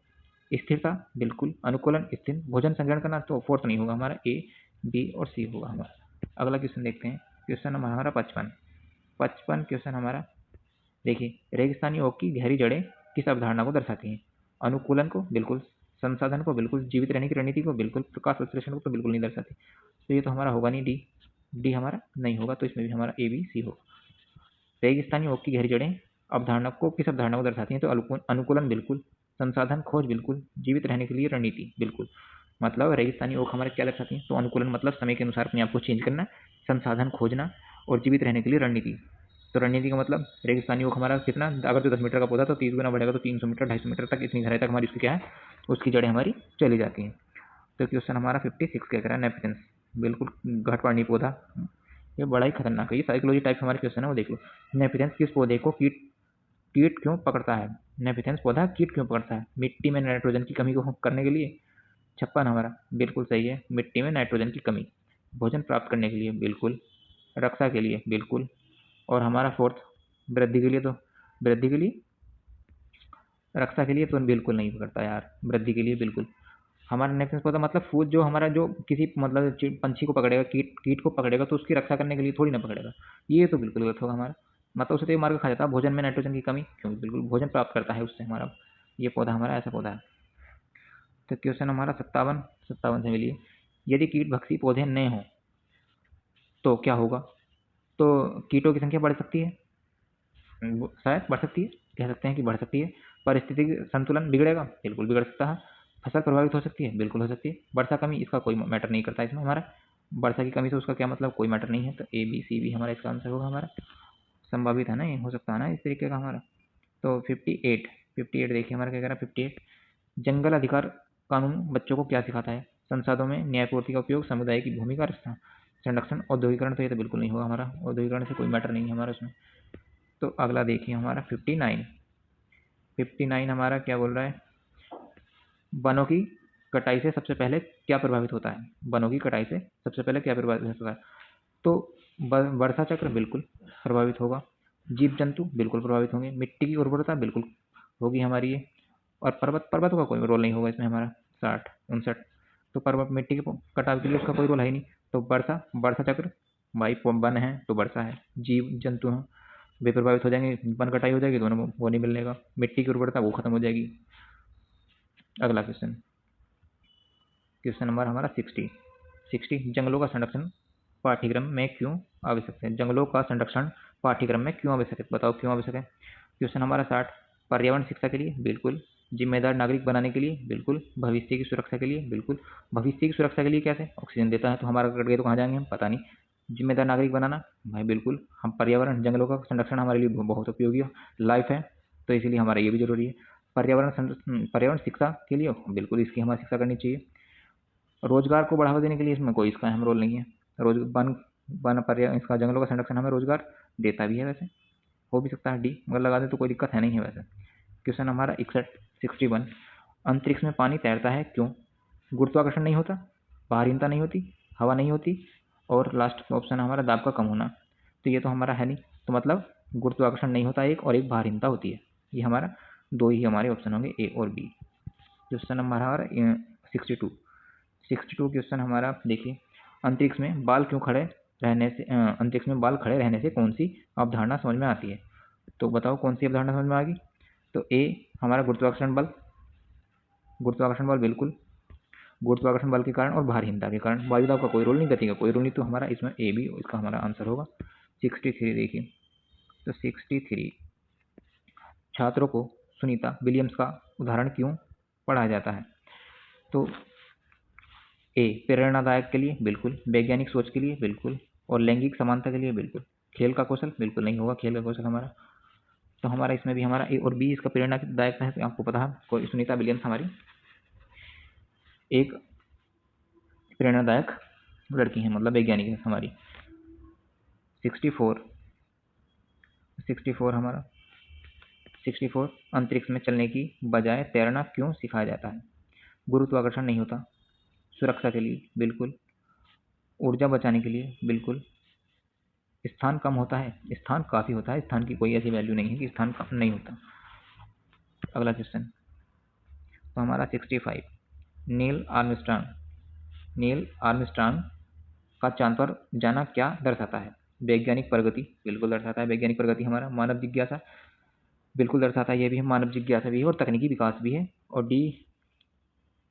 Speaker 1: स्थिरता, बिल्कुल। अनुकूलन, स्थिर। भोजन संग्रहण करना, तो फोर्थ नहीं होगा हमारा, ए, बी और सी होगा हमारा। अगला क्वेश्चन देखते हैं, क्वेश्चन नंबर हमारा 55 क्वेश्चन हमारा देखिए, रेगिस्तानी ओक की गहरी जड़ें किस अवधारणा को दर्शाती हैं? अनुकूलन को, बिल्कुल। संसाधन को, बिल्कुल। जीवित रहने की रणनीति को, बिल्कुल। प्रकाश संश्लेषण को तो बिल्कुल नहीं दर्शाती। तो ये तो हमारा होगा नहीं, डी हमारा नहीं होगा, तो इसमें भी हमारा ए, बी, सी होगा। रेगिस्तानी ओक की गहरी जड़ें अवधारणा को, किस अवधारणा को दर्शाती हैं? तो अनुकूलन, बिल्कुल। संसाधन खोज, बिल्कुल। जीवित रहने के लिए रणनीति, बिल्कुल। मतलब रेगिस्तानी ओक हमारे क्या दर्शाती है? तो अनुकूलन मतलब समय के अनुसार अपने आप को चेंज करना, संसाधन खोजना और जीवित रहने के लिए रणनीति। तो रणनीति का मतलब रेगिस्तानी ओक हमारा कितना, अगर जो 10 मीटर का पौधा तो 30 गुना बढ़ेगा, तो 300 मीटर 250 मीटर तक, इतनी गहराई तक हमारी उसकी क्या है? उसकी जड़ें हमारी चली जाती हैं। तो क्वेश्चन हमारा 56 क्या कह रहा है, नेफिथेंस, बिल्कुल घटपर्णी पौधा। ये बड़ा ही खतरनाक है, ये साइकोलॉजी टाइप हमारे क्वेश्चन है वो देख लो। नेफिथेंस किस पौधे को कीट कीट क्यों पकड़ता है? नेफिथेंस पौधा कीट क्यों पकड़ता है? मिट्टी में नाइट्रोजन की कमी को करने के लिए। 56 हमारा बिल्कुल सही है, मिट्टी में नाइट्रोजन की कमी। भोजन प्राप्त करने के लिए बिल्कुल। रक्षा के लिए बिल्कुल। और हमारा फोर्थ वृद्धि के लिए, तो वृद्धि के लिए, रक्षा के लिए तो बिल्कुल नहीं पकड़ता यार, वृद्धि के लिए बिल्कुल। हमारा नेफिथेंस पौधा मतलब फूड जो हमारा जो किसी मतलब पंछी को पकड़ेगा, कीट कीट को पकड़ेगा तो उसकी रक्षा करने के लिए थोड़ी ना पकड़ेगा, ये तो बिल्कुल गलत होगा हमारा। मतलब उसे तो ये मार के खा जाता है, भोजन में नाइट्रोजन की कमी क्यों, बिल्कुल भोजन प्राप्त करता है उससे हमारा, ये पौधा हमारा ऐसा पौधा है। तो क्वेश्चन हमारा 57 57 से मिलिए, यदि कीट भक्षी पौधे न हो तो क्या होगा? तो कीटों की संख्या बढ़ सकती है, शायद बढ़ सकती है, कह सकते हैं कि बढ़ सकती है। पारिस्थितिक संतुलन बिगड़ेगा, बिल्कुल बिगड़ सकता है। फसल प्रभावित हो सकती है, बिल्कुल हो सकती है। वर्षा कमी, इसका कोई मैटर नहीं करता इसमें हमारा, वर्षा की कमी से उसका क्या मतलब, कोई मैटर नहीं है। तो ए बी सी बी हमारा इसका आंसर होगा हमारा, संभावित है ना, ये हो सकता है ना इस तरीके का हमारा। तो 58 देखिए हमारा क्या कह रहा है, 58 जंगल अधिकार कानून बच्चों को क्या सिखाता है? संसाधनों में न्यायपूर्ति का उपयोग, समुदाय की भूमिका, संरक्षण, औद्योगिकरण। तो ये तो बिल्कुल नहीं होगा हमारा, औद्योगिकरण से कोई मैटर नहीं है हमारा उसमें। तो अगला देखिए हमारा 59 हमारा क्या बोल रहा है, वनों की कटाई से सबसे पहले क्या प्रभावित होता है? वनों की कटाई से सबसे पहले क्या प्रभावित होता है? तो वर्षा चक्र बिल्कुल प्रभावित होगा, जीव जंतु बिल्कुल प्रभावित होंगे, मिट्टी की उर्वरता बिल्कुल होगी हमारी ये, और पर्वतों का कोई रोल नहीं होगा इसमें हमारा। 59 तो पर्वत मिट्टी के कटाव के लिए उसका कोई रोल है ही नहीं। तो वर्षा वर्षा चक्र, भाई वन है तो वर्षा है, जीव जंतु हैं वे प्रभावित हो जाएंगे, वन कटाई हो जाएगी, दोनों वो नहीं मिलेगा, मिट्टी की उर्वरता वो खत्म हो जाएगी। अगला क्वेश्चन, क्वेश्चन नंबर हमारा 60 जंगलों का संरक्षण पाठ्यक्रम में क्यों आवश्यक है? जंगलों का संरक्षण पाठ्यक्रम में क्यों आवश्यक है, बताओ क्यों आवश्यक है? क्वेश्चन हमारा 60 पर्यावरण शिक्षा के लिए बिल्कुल, जिम्मेदार नागरिक बनाने के लिए बिल्कुल, भविष्य की सुरक्षा के लिए बिल्कुल। भविष्य की सुरक्षा के लिए कैसे? ऑक्सीजन देता है तो हमारा कट गया तो कहाँ जाएंगे हम, पता नहीं। जिम्मेदार नागरिक बनाना, भाई बिल्कुल हम पर्यावरण जंगलों का संरक्षण हमारे लिए बहुत उपयोगी लाइफ है, तो इसीलिए हमारा ये भी जरूरी है। पर्यावरण शिक्षा के लिए बिल्कुल इसकी हमारी शिक्षा करनी चाहिए। रोजगार को बढ़ावा देने के लिए इसमें कोई इसका अहम रोल नहीं है। रोज वन वन पर्यावरण इसका जंगलों का संरक्षण हमें रोजगार देता भी है, वैसे हो भी सकता है डी, मगर लगा दे तो कोई दिक्कत है नहीं है वैसे। क्वेश्चन हमारा 61 अंतरिक्ष में पानी तैरता है क्यों? गुरुत्वाकर्षण नहीं होता, भारीनता नहीं होती, हवा नहीं होती, और लास्ट ऑप्शन हमारा दाब का कम होना। तो ये तो हमारा है नहीं, तो मतलब गुरुत्वाकर्षण नहीं होता एक, और एक भारीनता होती है, ये हमारा दो ही हमारे ऑप्शन होंगे, ए और बी। क्वेश्चन हमारा 62 क्वेश्चन हमारा देखिए, अंतरिक्ष में बाल खड़े रहने से कौन सी अवधारणा समझ में आती है? तो बताओ कौन सी अवधारणा समझ में आ गई? तो ए हमारा गुरुत्वाकर्षण बल बिल्कुल, गुरुत्वाकर्षण बल के कारण और भारहीनता के कारण। वायुदाब का कोई रोल नहीं, गति का कोई रोल नहीं, तो हमारा इसमें ए बी इसका हमारा आंसर होगा। 63 देखिए, तो 63 छात्रों को सुनीता विलियम्स का उदाहरण क्यों पढ़ाया जाता है? तो ए प्रेरणादायक के लिए बिल्कुल, वैज्ञानिक सोच के लिए बिल्कुल, और लैंगिक समानता के लिए बिल्कुल। खेल का कौशल बिल्कुल नहीं होगा, खेल का कौशल हमारा, तो हमारा इसमें भी हमारा ए और बी इसका प्रेरणादायक है, तो आपको पता है कोई सुनीता विलियम्स हमारी एक प्रेरणादायक लड़की है, मतलब वैज्ञानिक है हमारी। 64 हमारा 64 अंतरिक्ष में चलने की बजाय तैरना क्यों सिखाया जाता है? गुरुत्वाकर्षण नहीं होता, सुरक्षा के लिए बिल्कुल, ऊर्जा बचाने के लिए बिल्कुल, स्थान कम होता है, स्थान काफी होता है, स्थान की कोई ऐसी वैल्यू नहीं है कि स्थान कम नहीं होता। अगला क्वेश्चन, तो हमारा 65 नील आर्मस्ट्रांग का चांद पर जाना क्या दर्शाता है? वैज्ञानिक प्रगति बिल्कुल दर्शाता है, वैज्ञानिक प्रगति हमारा। मानव जिज्ञासा बिल्कुल दर्शाता है, ये भी मानव जिज्ञासा भी है और तकनीकी विकास भी है। और डी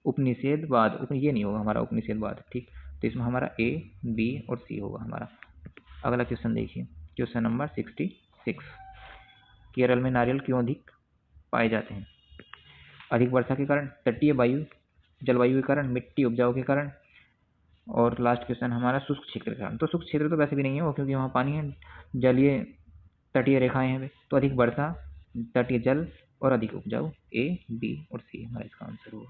Speaker 1: उपनिषेधवाद, ये नहीं होगा हमारा उपनिषेधवाद, ठीक। तो इसमें हमारा ए बी और सी होगा हमारा। अगला क्वेश्चन देखिए, क्वेश्चन नंबर 66 केरल में नारियल क्यों अधिक पाए जाते हैं? अधिक वर्षा के कारण, तटीय जलवायु के कारण, मिट्टी उपजाऊ के कारण, और लास्ट क्वेश्चन हमारा शुष्क क्षेत्र के कारण। तो शुष्क क्षेत्र तो वैसे भी नहीं है वो, क्योंकि वहाँ पानी है, जलीय तटीय रेखाएं हैं, तो अधिक वर्षा, तटीय जल और अधिक उपजाऊ, ए बी और सी हमारा इसका आंसर होगा।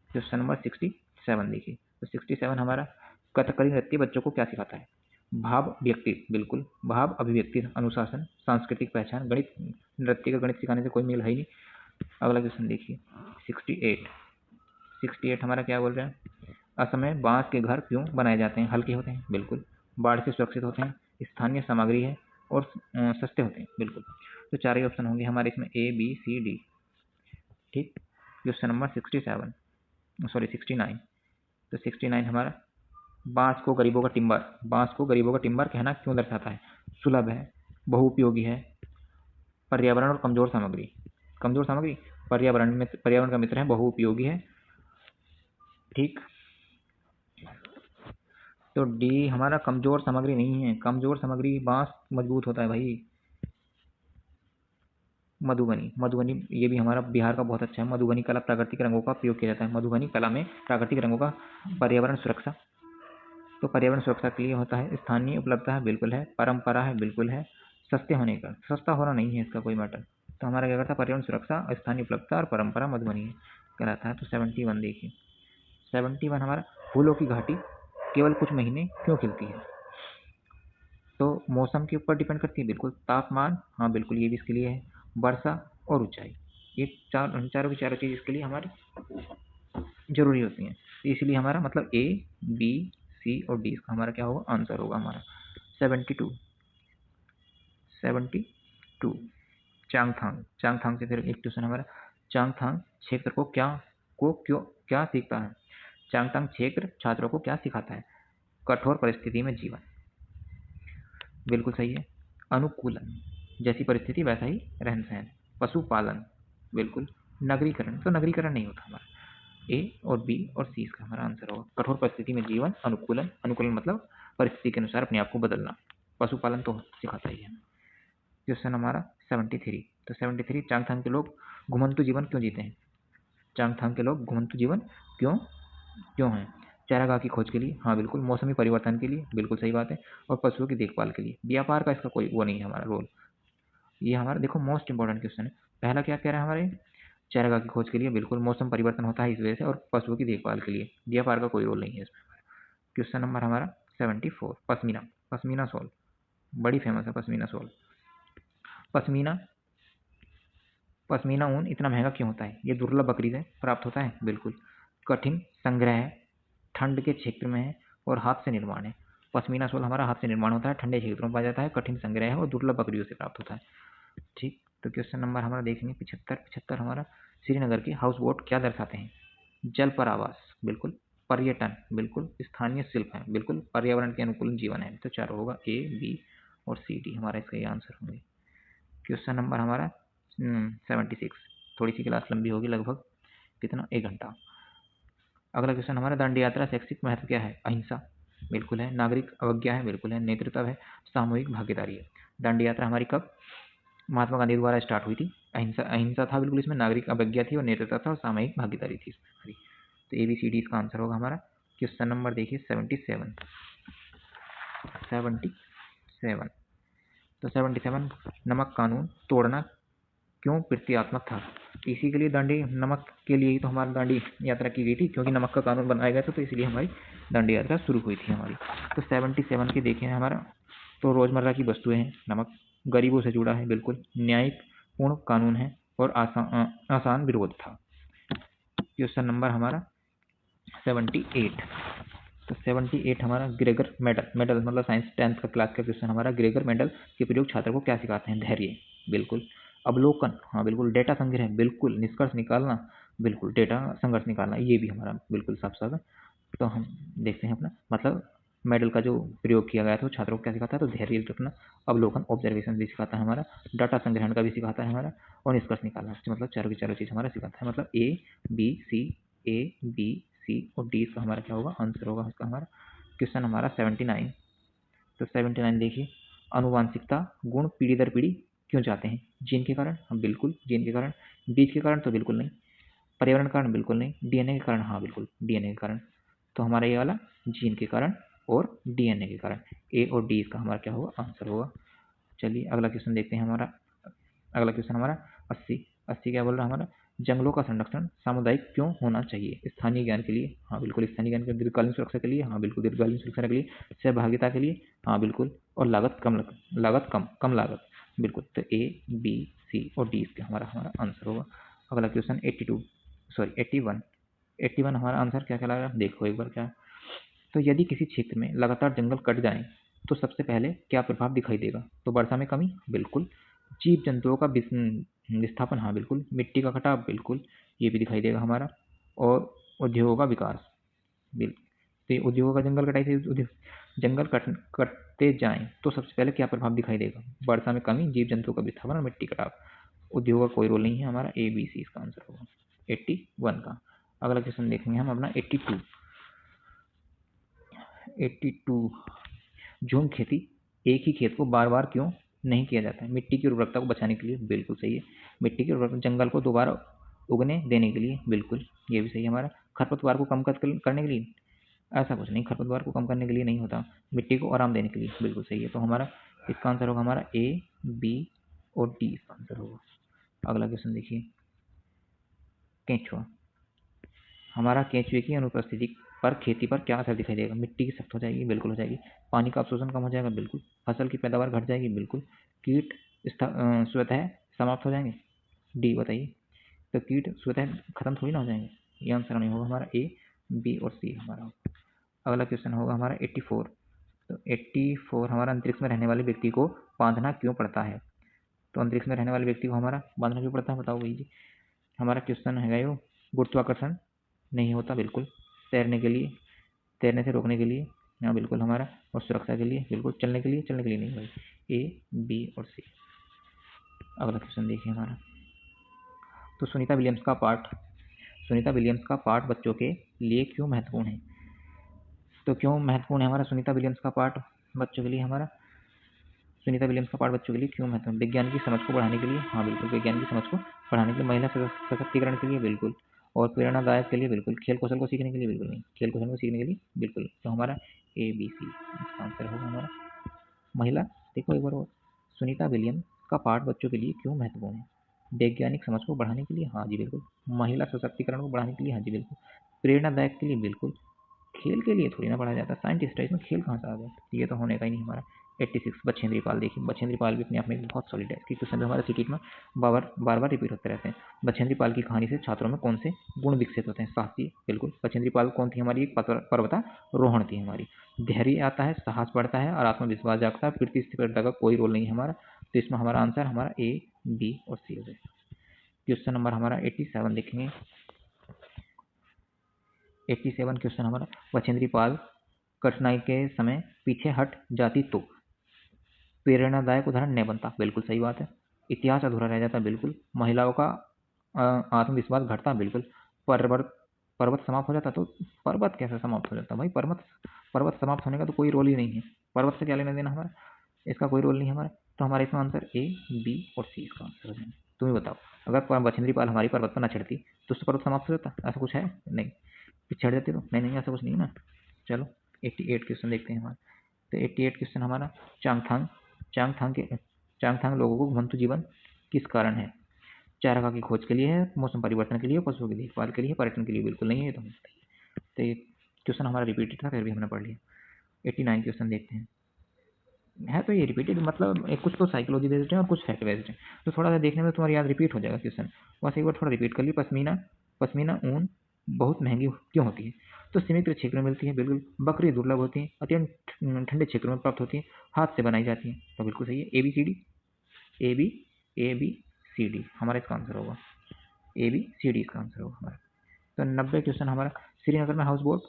Speaker 1: क्वेश्चन नंबर 67 7 देखिए, तो 67 हमारा कथकली नृत्य बच्चों को क्या सिखाता है? भाव व्यक्ति, बिल्कुल भाव अभिव्यक्ति, अनुशासन, सांस्कृतिक पहचान, गणित, नृत्य का गणित सिखाने से कोई मेल है ही नहीं। अगला क्वेश्चन देखिए 68 हमारा क्या बोल रहे हैं? असमय बांस के घर क्यों बनाए जाते हैं? हल्के होते हैं, बिल्कुल। बाढ़ से सुरक्षित होते हैं, स्थानीय सामग्री है और सस्ते होते हैं, बिल्कुल। तो चार ही ऑप्शन होंगे हमारे इसमें A B C D। ठीक, क्वेश्चन नंबर 69। तो 69 हमारा बांस को गरीबों का टिम्बर कहना क्यों दर्शाता है? सुलभ है, बहुउपयोगी है, पर्यावरण और कमजोर सामग्री, पर्यावरण का मित्र है, बहुउपयोगी है। ठीक, तो डी हमारा कमजोर सामग्री नहीं है। कमजोर सामग्री बांस मजबूत होता है भाई। मधुबनी ये भी हमारा बिहार का बहुत अच्छा है। मधुबनी कला प्राकृतिक रंगों का प्रयोग किया जाता है। मधुबनी कला में प्राकृतिक रंगों का पर्यावरण सुरक्षा, तो पर्यावरण सुरक्षा के लिए होता है। स्थानीय उपलब्धता है, बिल्कुल है। परंपरा है, बिल्कुल है। सस्ते होने का, सस्ता होना नहीं है इसका कोई मैटर। तो हमारा क्या करता है? पर्यावरण सुरक्षा, स्थानीय उपलब्धता और परंपरा मधुबनी कहलाता है। तो 71 देखिए, 71 हमारा फूलों की घाटी केवल कुछ महीने क्यों खिलती है? तो मौसम के ऊपर डिपेंड करती है, बिल्कुल। तापमान, हाँ बिल्कुल, ये भी इसके लिए है। वर्षा और ऊंचाई, ये चारों की चारों चीज इसके लिए हमारी जरूरी होती हैं। इसलिए हमारा मतलब A B C और D इसका हमारा क्या होगा? आंसर होगा हमारा 72। चांगथांग से फिर एक क्वेश्चन हमारा, चांगथांग क्षेत्र को क्या सीखता है? चांगथांग क्षेत्र छात्रों को क्या सिखाता है? कठोर परिस्थिति में जीवन, बिल्कुल सही है। अनुकूलन, जैसी परिस्थिति वैसा ही रहन सहन। पशुपालन, बिल्कुल। नगरीकरण, तो नगरीकरण नहीं होता हमारा। A और B और C इसका हमारा आंसर होगा। कठोर परिस्थिति में जीवन, अनुकूलन मतलब परिस्थिति के अनुसार अपने आप को बदलना। पशुपालन तो सिखाता ही है। क्वेश्चन हमारा 73। तो 73, चांगथांग के लोग घुमंतु जीवन क्यों जीते हैं? चांगथांग के लोग घुमंतु जीवन क्यों हैं? चारागाह की खोज के लिए, हाँ बिल्कुल। मौसमी परिवर्तन के लिए, बिल्कुल सही बात है। और पशुओं की देखभाल के लिए। व्यापार का इसका कोई वो नहीं है हमारा रोल। ये हमारा देखो मोस्ट इंपॉर्टेंट क्वेश्चन है। पहला क्या कह रहा है हमारे? चारागाह की खोज के लिए, बिल्कुल। मौसम परिवर्तन होता है इस वजह से, और पशुओं की देखभाल के लिए। व्यापार का कोई रोल नहीं है इसमें। क्वेश्चन नंबर हमारा 74, पश्मीना शॉल बड़ी फेमस है। पश्मीना ऊन इतना महंगा क्यों होता है? ये दुर्लभ बकरी से प्राप्त होता है, बिल्कुल। कठिन संग्रह है, ठंड के क्षेत्र में है और हाथ से निर्माण है। पश्मीना शॉल हमारा हाथ से निर्माण होता है, ठंडे क्षेत्रों में पाया जाता है, कठिन संग्रह है और दुर्लभ बकरियों से प्राप्त होता है। ठीक, तो क्वेश्चन नंबर हमारा देखेंगे 75 हमारा, श्रीनगर के हाउस बोट क्या दर्शाते हैं? जल पर आवास, बिल्कुल। पर्यटन, बिल्कुल। स्थानीय शिल्प है, बिल्कुल। पर्यावरण के अनुकूल जीवन है। तो चारों होगा A B और C D हमारा इसका ये आंसर होंगे। क्वेश्चन नंबर हमारा 76, थोड़ी सी क्लास लंबी होगी, लगभग कितना? 1 घंटा। अगला क्वेश्चन हमारा, दांडी यात्रा शैक्षिक महत्व क्या है? अहिंसा, बिल्कुल है। नागरिक अवज्ञा है, बिल्कुल है। नेतृत्व है, सामूहिक भागीदारी है। दांडी यात्रा हमारी कब महात्मा गांधी द्वारा स्टार्ट हुई थी? अहिंसा था, बिल्कुल। इसमें नागरिक अवज्ञा थी और नेतृत्व था और सामूहिक भागीदारी थी इसमें हमारी। तो ABCD इसका आंसर होगा हमारा। क्वेश्चन नंबर देखिए 77। तो 77, नमक कानून तोड़ना क्यों प्रतीकात्मक था? इसी के लिए दांडी, नमक के लिए ही तो हमारी दांडी यात्रा की गई थी, क्योंकि नमक का कानून बनाया गया था, तो इसलिए हमारी दांडी यात्रा शुरू हुई थी हमारी। तो 77 के देखें हमारा, तो रोजमर्रा की वस्तुएं हैं, नमक। गरीबों से जुड़ा है, बिल्कुल। न्यायिक पूर्ण कानून है और आसान विरोध था। क्वेश्चन नंबर हमारा 78। तो 78 हमारा, ग्रेगर मेडल मतलब साइंस 10th का क्लास का क्वेश्चन हमारा। ग्रेगर मेडल के प्रयोग छात्र को क्या सिखाते हैं? धैर्य, बिल्कुल। अवलोकन, हाँ बिल्कुल। डेटा संग्रह, बिल्कुल। निष्कर्ष निकालना, बिल्कुल। डेटा संघर्ष निकालना, ये भी हमारा बिल्कुल साफ साफ है। तो हम देखते हैं अपना मतलब मेडल का जो प्रयोग किया गया था वो छात्रों को क्या सिखाता है? तो धैर्य रखना, अवलोकन ऑब्जर्वेशन भी सिखाता है हमारा, डाटा संग्रहण का भी सिखाता है हमारा, और निष्कर्ष निकालना, मतलब चारों की चारों चीज़ हमारा सिखाता है। मतलब A B C और D इसका हमारा क्या होगा? आंसर होगा इसका हमारा। क्वेश्चन हमारा 79। तो 79 देखिए, अनुवांशिकता गुण पीढ़ी दर पीढ़ी क्यों जाते हैं? जीन के कारण, हाँ बिल्कुल। जीन के कारण। बीज के कारण तो बिल्कुल नहीं। पर्यावरण के कारण, बिल्कुल नहीं। DNA के कारण, हाँ बिल्कुल। DNA के कारण। तो हमारा ये वाला जीन के कारण और DNA के कारण। A और D इसका हमारा क्या होगा? आंसर होगा। चलिए अगला क्वेश्चन देखते हैं हमारा। अगला क्वेश्चन हमारा 80 क्या बोल रहा है हमारा? जंगलों का संरक्षण सामुदायिक क्यों होना चाहिए? स्थानीय ज्ञान के लिए, हाँ बिल्कुल। स्थानीय ज्ञान के दीर्घकालीन सुरक्षा के लिए, हाँ बिल्कुल। दीर्घकालीन सुरक्षा के लिए, सहभागिता के लिए, हाँ बिल्कुल। और लागत कम लागत, बिल्कुल। तो ए, बी, सी और डी इसका हमारा आंसर होगा। अगला क्वेश्चन 81 हमारा आंसर क्या कहलाएगा? देखो एक बार क्या। तो यदि किसी क्षेत्र में लगातार जंगल कट जाएं तो सबसे पहले क्या प्रभाव दिखाई देगा? तो वर्षा में कमी, बिल्कुल। जीव जंतुओं का विस्थापन, हाँ बिल्कुल। मिट्टी का कटाव, बिल्कुल, ये भी दिखाई देगा हमारा। और उद्योगों का विकास, बिल्कुल। तो ये उद्योगों का जंगल कटाई से जंगल कटते जाएं तो सबसे पहले क्या प्रभाव दिखाई देगा? वर्षा में कमी, जीव जंतुओं का विस्थापन और मिट्टी कटाव। उद्योग का कोई रोल नहीं है हमारा, ए बी सी इसका आंसर होगा 81 का। अगला क्वेश्चन देखेंगे हम अपना 82। झूम खेती, एक ही खेत को बार बार क्यों नहीं किया जाता है? मिट्टी की उर्वरकता को बचाने के लिए, बिल्कुल सही है। मिट्टी की उर्वरकता, जंगल को दोबारा उगने देने के लिए, बिल्कुल, ये भी सही है हमारा। खरपतवार को कम करने के लिए, ऐसा कुछ नहीं, खरपतवार को कम करने के लिए नहीं होता, मिट्टी को आराम देने के लिए, बिल्कुल सही है। तो हमारा इसका आंसर होगा हमारा ए, बी और डी इसका आंसर होगा। अगला क्वेश्चन देखिए, केंचुआ। हमारा केंचुए की अनुपस्थिति पर खेती पर क्या असर दिखाई देगा? मिट्टी की सख्त हो जाएगी, बिल्कुल हो जाएगी। पानी का अवशोषण कम हो जाएगा, बिल्कुल। फसल की पैदावार घट जाएगी, बिल्कुल। कीट स्वतः समाप्त हो जाएंगे, डी बताइए। तो कीट स्वतः खत्म थोड़ी ना हो जाएंगे, ये आंसर नहीं होगा हमारा, ए, बी और सी हमारा। अगला क्वेश्चन होगा हमारा 84। तो 84 हमारा, अंतरिक्ष में रहने वाले व्यक्ति को बांधना क्यों पड़ता है? तो अंतरिक्ष में रहने वाले व्यक्ति को हमारा बांधना क्यों पड़ता है, बताओ भाई जी। हमारा क्वेश्चन है यो, गुरुत्वाकर्षण नहीं होता, बिल्कुल। तैरने के लिए, तैरने से रोकने के लिए, हाँ बिल्कुल हमारा। और सुरक्षा के लिए, बिल्कुल। चलने के लिए नहीं भाई, ए, बी और सी। अगला क्वेश्चन देखिए हमारा, तो सुनीता विलियम्स का पाठ बच्चों के लिए क्यों महत्वपूर्ण है? तो क्यों महत्वपूर्ण है हमारा सुनीता विलियम्स का पाठ बच्चों के लिए? हमारा सुनीता विलियम्स का पाठ बच्चों के लिए क्यों महत्वपूर्ण? विज्ञान की समझ को बढ़ाने के लिए, हाँ बिल्कुल। विज्ञान की समझ को बढ़ाने के लिए, महिला सशक्तिकरण के लिए, बिल्कुल। और प्रेरणादायक के लिए, बिल्कुल। खेल कौशल को सीखने के लिए, बिल्कुल नहीं। खेल कौशल को सीखने के लिए, बिल्कुल। तो हमारा ए, बी, सी इसका आंसर होगा हमारा। महिला, देखो एक बार और, सुनीता विलियम्स का पाठ बच्चों के लिए क्यों महत्वपूर्ण है? वैज्ञानिक समझ को बढ़ाने के लिए, हाँ जी बिल्कुल। महिला सशक्तिकरण को बढ़ाने के लिए, हाँ जी बिल्कुल। प्रेरणादायक के लिए, बिल्कुल। खेल के लिए थोड़ी ना पढ़ा जाता, साइंटिस्ट है, इसमें खेल कहाँ से आ गया? ये तो होने का ही नहीं हमारा। 86 बछेंद्री पाल। देखिए बछेंद्री पाल भी अपने आप में बहुत सॉलिड है, इसकी क्वेश्चन हमारे सीटीट में बार बार रिपीट होते रहते हैं। बछेंद्री पाल की कहानी से छात्रों में कौन से गुण विकसित होते हैं? साहसी, बिल्कुल। बछेंद्री पाल कौन थी हमारी? एक पर्वतारोहण थी हमारी। धैर्य आता है, साहस बढ़ता है और आत्मविश्वास जागता है। फिरती स्थिरता का कोई रोल नहीं है हमारा। तो इसमें हमारा आंसर हमारा ए, बी और सी हो जाएगा। क्वेश्चन नंबर हमारा 87 देखेंगे। 87 क्वेश्चन हमारा, बछेंद्री पाल कठिनाई के समय पीछे हट जाती तो प्रेरणादायक उदाहरण नहीं बनता, बिल्कुल सही बात है। इतिहास अधूरा रह जाता, बिल्कुल। महिलाओं का आत्मविश्वास घटता, बिल्कुल। पर्वत पर्वत समाप्त हो जाता, तो पर्वत कैसे समाप्त हो जाता भाई? पर्वत समाप्त होने का तो कोई रोल ही नहीं है। पर्वत से क्या लेना देना हमारा? इसका कोई रोल नहीं है हमारा। तो हमारा इसमें आंसर ए, बी और सी इसका आंसर हो जाएगा। तुम ही बताओ, अगर बछेंद्री पाल हमारी पर्वत पर न चढ़ती तो उससे पर्वत समाप्त हो जाता? ऐसा कुछ है? नहीं। फिर चढ़ जाती तो नहीं, ऐसा कुछ नहीं है ना। चलो 88 क्वेश्चन देखते हैं हमारा। तो 88 क्वेश्चन हमारा, चांगथांग चांगथांग लोगों को घुमंतु जीवन किस कारण है? चारागाह की खोज के लिए है, मौसम परिवर्तन के लिए, पशुओं की देखभाल के लिए, पर्यटन के लिए, बिल्कुल नहीं है। तो ये क्वेश्चन हमारा रिपीटेड था, फिर भी हमने पढ़ लिया। 89 क्वेश्चन देखते हैं। है तो ये रिपीटेड, मतलब एक कुछ तो साइकोलॉजी बेस्ड है और कुछ फैक्ट बेस्ड है, तो थोड़ा सा देखने में तुम्हारी याद रिपीट हो जाएगा क्वेश्चन। बस एक बार थोड़ा रिपीट कर ली। पश्मीना ऊन बहुत महंगी क्यों होती है? तो सीमित क्षेत्र में मिलती है, बिल्कुल। बकरी दुर्लभ होती है, अत्यंत ठंडे क्षेत्रों में प्राप्त होती है, हाथ से बनाई जाती है, तो बिल्कुल सही है। A B C D, A B C D हमारा इसका आंसर होगा। ए बी सी डी इसका आंसर होगा हमारा। तो 90 क्वेश्चन हमारा, श्रीनगर में हाउस बोट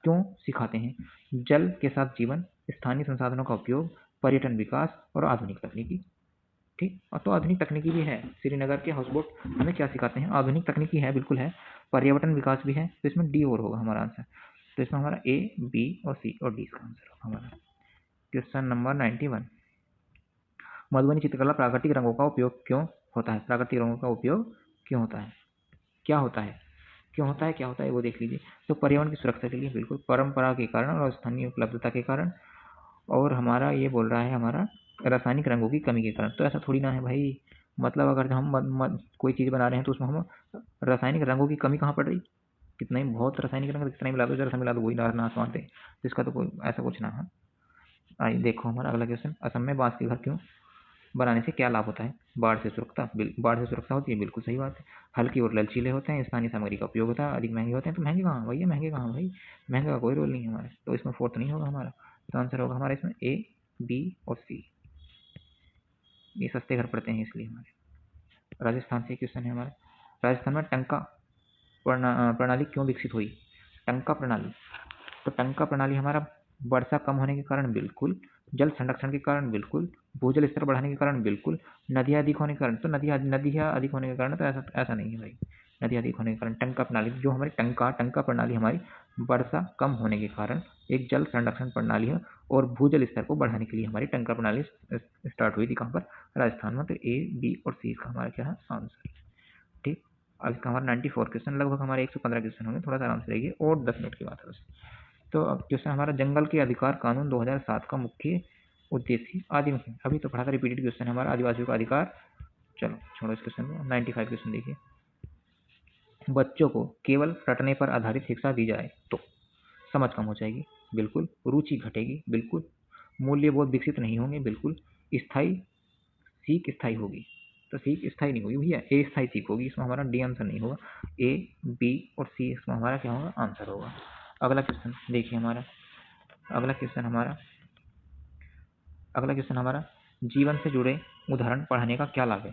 Speaker 1: क्यों सिखाते हैं? जल के साथ जीवन, स्थानीय संसाधनों का उपयोग, पर्यटन विकास और आधुनिक तकनीकी। ठीक, और तो आधुनिक तकनीकी भी है। श्रीनगर के हाउस बोट हमें क्या सिखाते हैं? आधुनिक तकनीकी है, बिल्कुल है। पर्यटन विकास भी है, तो इसमें डी और होगा हमारा आंसर। तो इसमें हमारा ए, बी और सी और डी इसका आंसर होगा हमारा। क्वेश्चन नंबर 91, मधुबनी चित्रकला प्राकृतिक रंगों का उपयोग क्यों होता है? प्राकृतिक रंगों का उपयोग क्यों होता है? क्या होता है? क्या होता है वो देख लीजिए। तो पर्यावरण की सुरक्षा के लिए, बिल्कुल। परंपरा के कारण और स्थानीय उपलब्धता के कारण। और हमारा ये बोल रहा है हमारा रासायनिक रंगों की कमी के कारण। तो ऐसा थोड़ी ना है भाई, मतलब अगर हम कोई चीज़ बना रहे हैं तो उसमें हम रासायनिक रंगों की कमी कहाँ पड़ रही, कितना ही बहुत रासायनिक रंग कितना ही मिला दो, जरा सा मिला दो वही नाश मानते, तो इसका तो कोई ऐसा कुछ ना है। आइए देखो हमारा अगला क्वेश्चन, असम में बांस के घर क्यों बनाने से क्या लाभ होता है? बाढ़ से सुरक्षा, बाढ़ से सुरक्षा होती है, बिल्कुल सही बात है। हल्की और लचीले होते हैं, स्थानीय सामग्री का उपयोग होता है, अधिक महंगे होते हैं। तो महंगे कहाँ भैया, महंगे कहाँ भाई, महंगे का कोई रोल नहीं है हमारे, तो इसमें फोर्थ नहीं होगा हमारा। तो आंसर होगा हमारा इसमें ए, बी और सी। ये सस्ते घर पड़ते हैं इसलिए हमारे। राजस्थान से क्वेश्चन है हमारा, राजस्थान में टंका प्रणाली क्यों विकसित हुई? टंका प्रणाली, तो टंका प्रणाली हमारा वर्षा कम होने के कारण बिल्कुल, जल संरक्षण के कारण बिल्कुल, भूजल स्तर बढ़ाने के कारण बिल्कुल, नदियाँ अधिक होने के कारण, तो नदियाँ अधिक होने के कारण तो ऐसा ऐसा नहीं है भाई, नदियाँ अधिक होने के कारण टंका प्रणाली जो हमारी टंका प्रणाली हमारी वर्षा कम होने के कारण एक जल संरक्षण प्रणाली है, और भूजल स्तर को बढ़ाने के लिए हमारी टंका प्रणाली स्टार्ट हुई थी कहाँ पर? राजस्थान में। तो ए, बी और सी का हमारा क्या है आंसर। ठीक, अब इसका हमारा 94 क्वेश्चन, लगभग हमारे 115 क्वेश्चन होंगे, थोड़ा सा आराम से रहिए, और 10 मिनट की बात है बस। तो अब क्वेश्चन हमारा, जंगल के अधिकार कानून 2007 का मुख्य उद्देश्य आदिवासी, अभी तो पढ़ा था, रिपीटेड क्वेश्चन है हमारा, आदिवासियों का अधिकार। चलो छोड़ो इस क्वेश्चन को, 95 क्वेश्चन देखिए, बच्चों को केवल रटने पर आधारित शिक्षा दी जाए तो समझ कम हो जाएगी, बिल्कुल, रुचि घटेगी, बिल्कुल, मूल्यबोध विकसित नहीं होंगे, बिल्कुल, स्थायी सीख स्थायी होगी, तो सीख स्थायी नहीं होगी भैया, ए स्थायी सीख होगी, इसमें हमारा डी आंसर नहीं होगा, ए, बी और सी इसमें हमारा क्या होगा आंसर होगा। अगला क्वेश्चन देखिए हमारा, अगला क्वेश्चन हमारा, अगला क्वेश्चन हमारा, जीवन से जुड़े उदाहरण पढ़ाने का क्या लाभ है?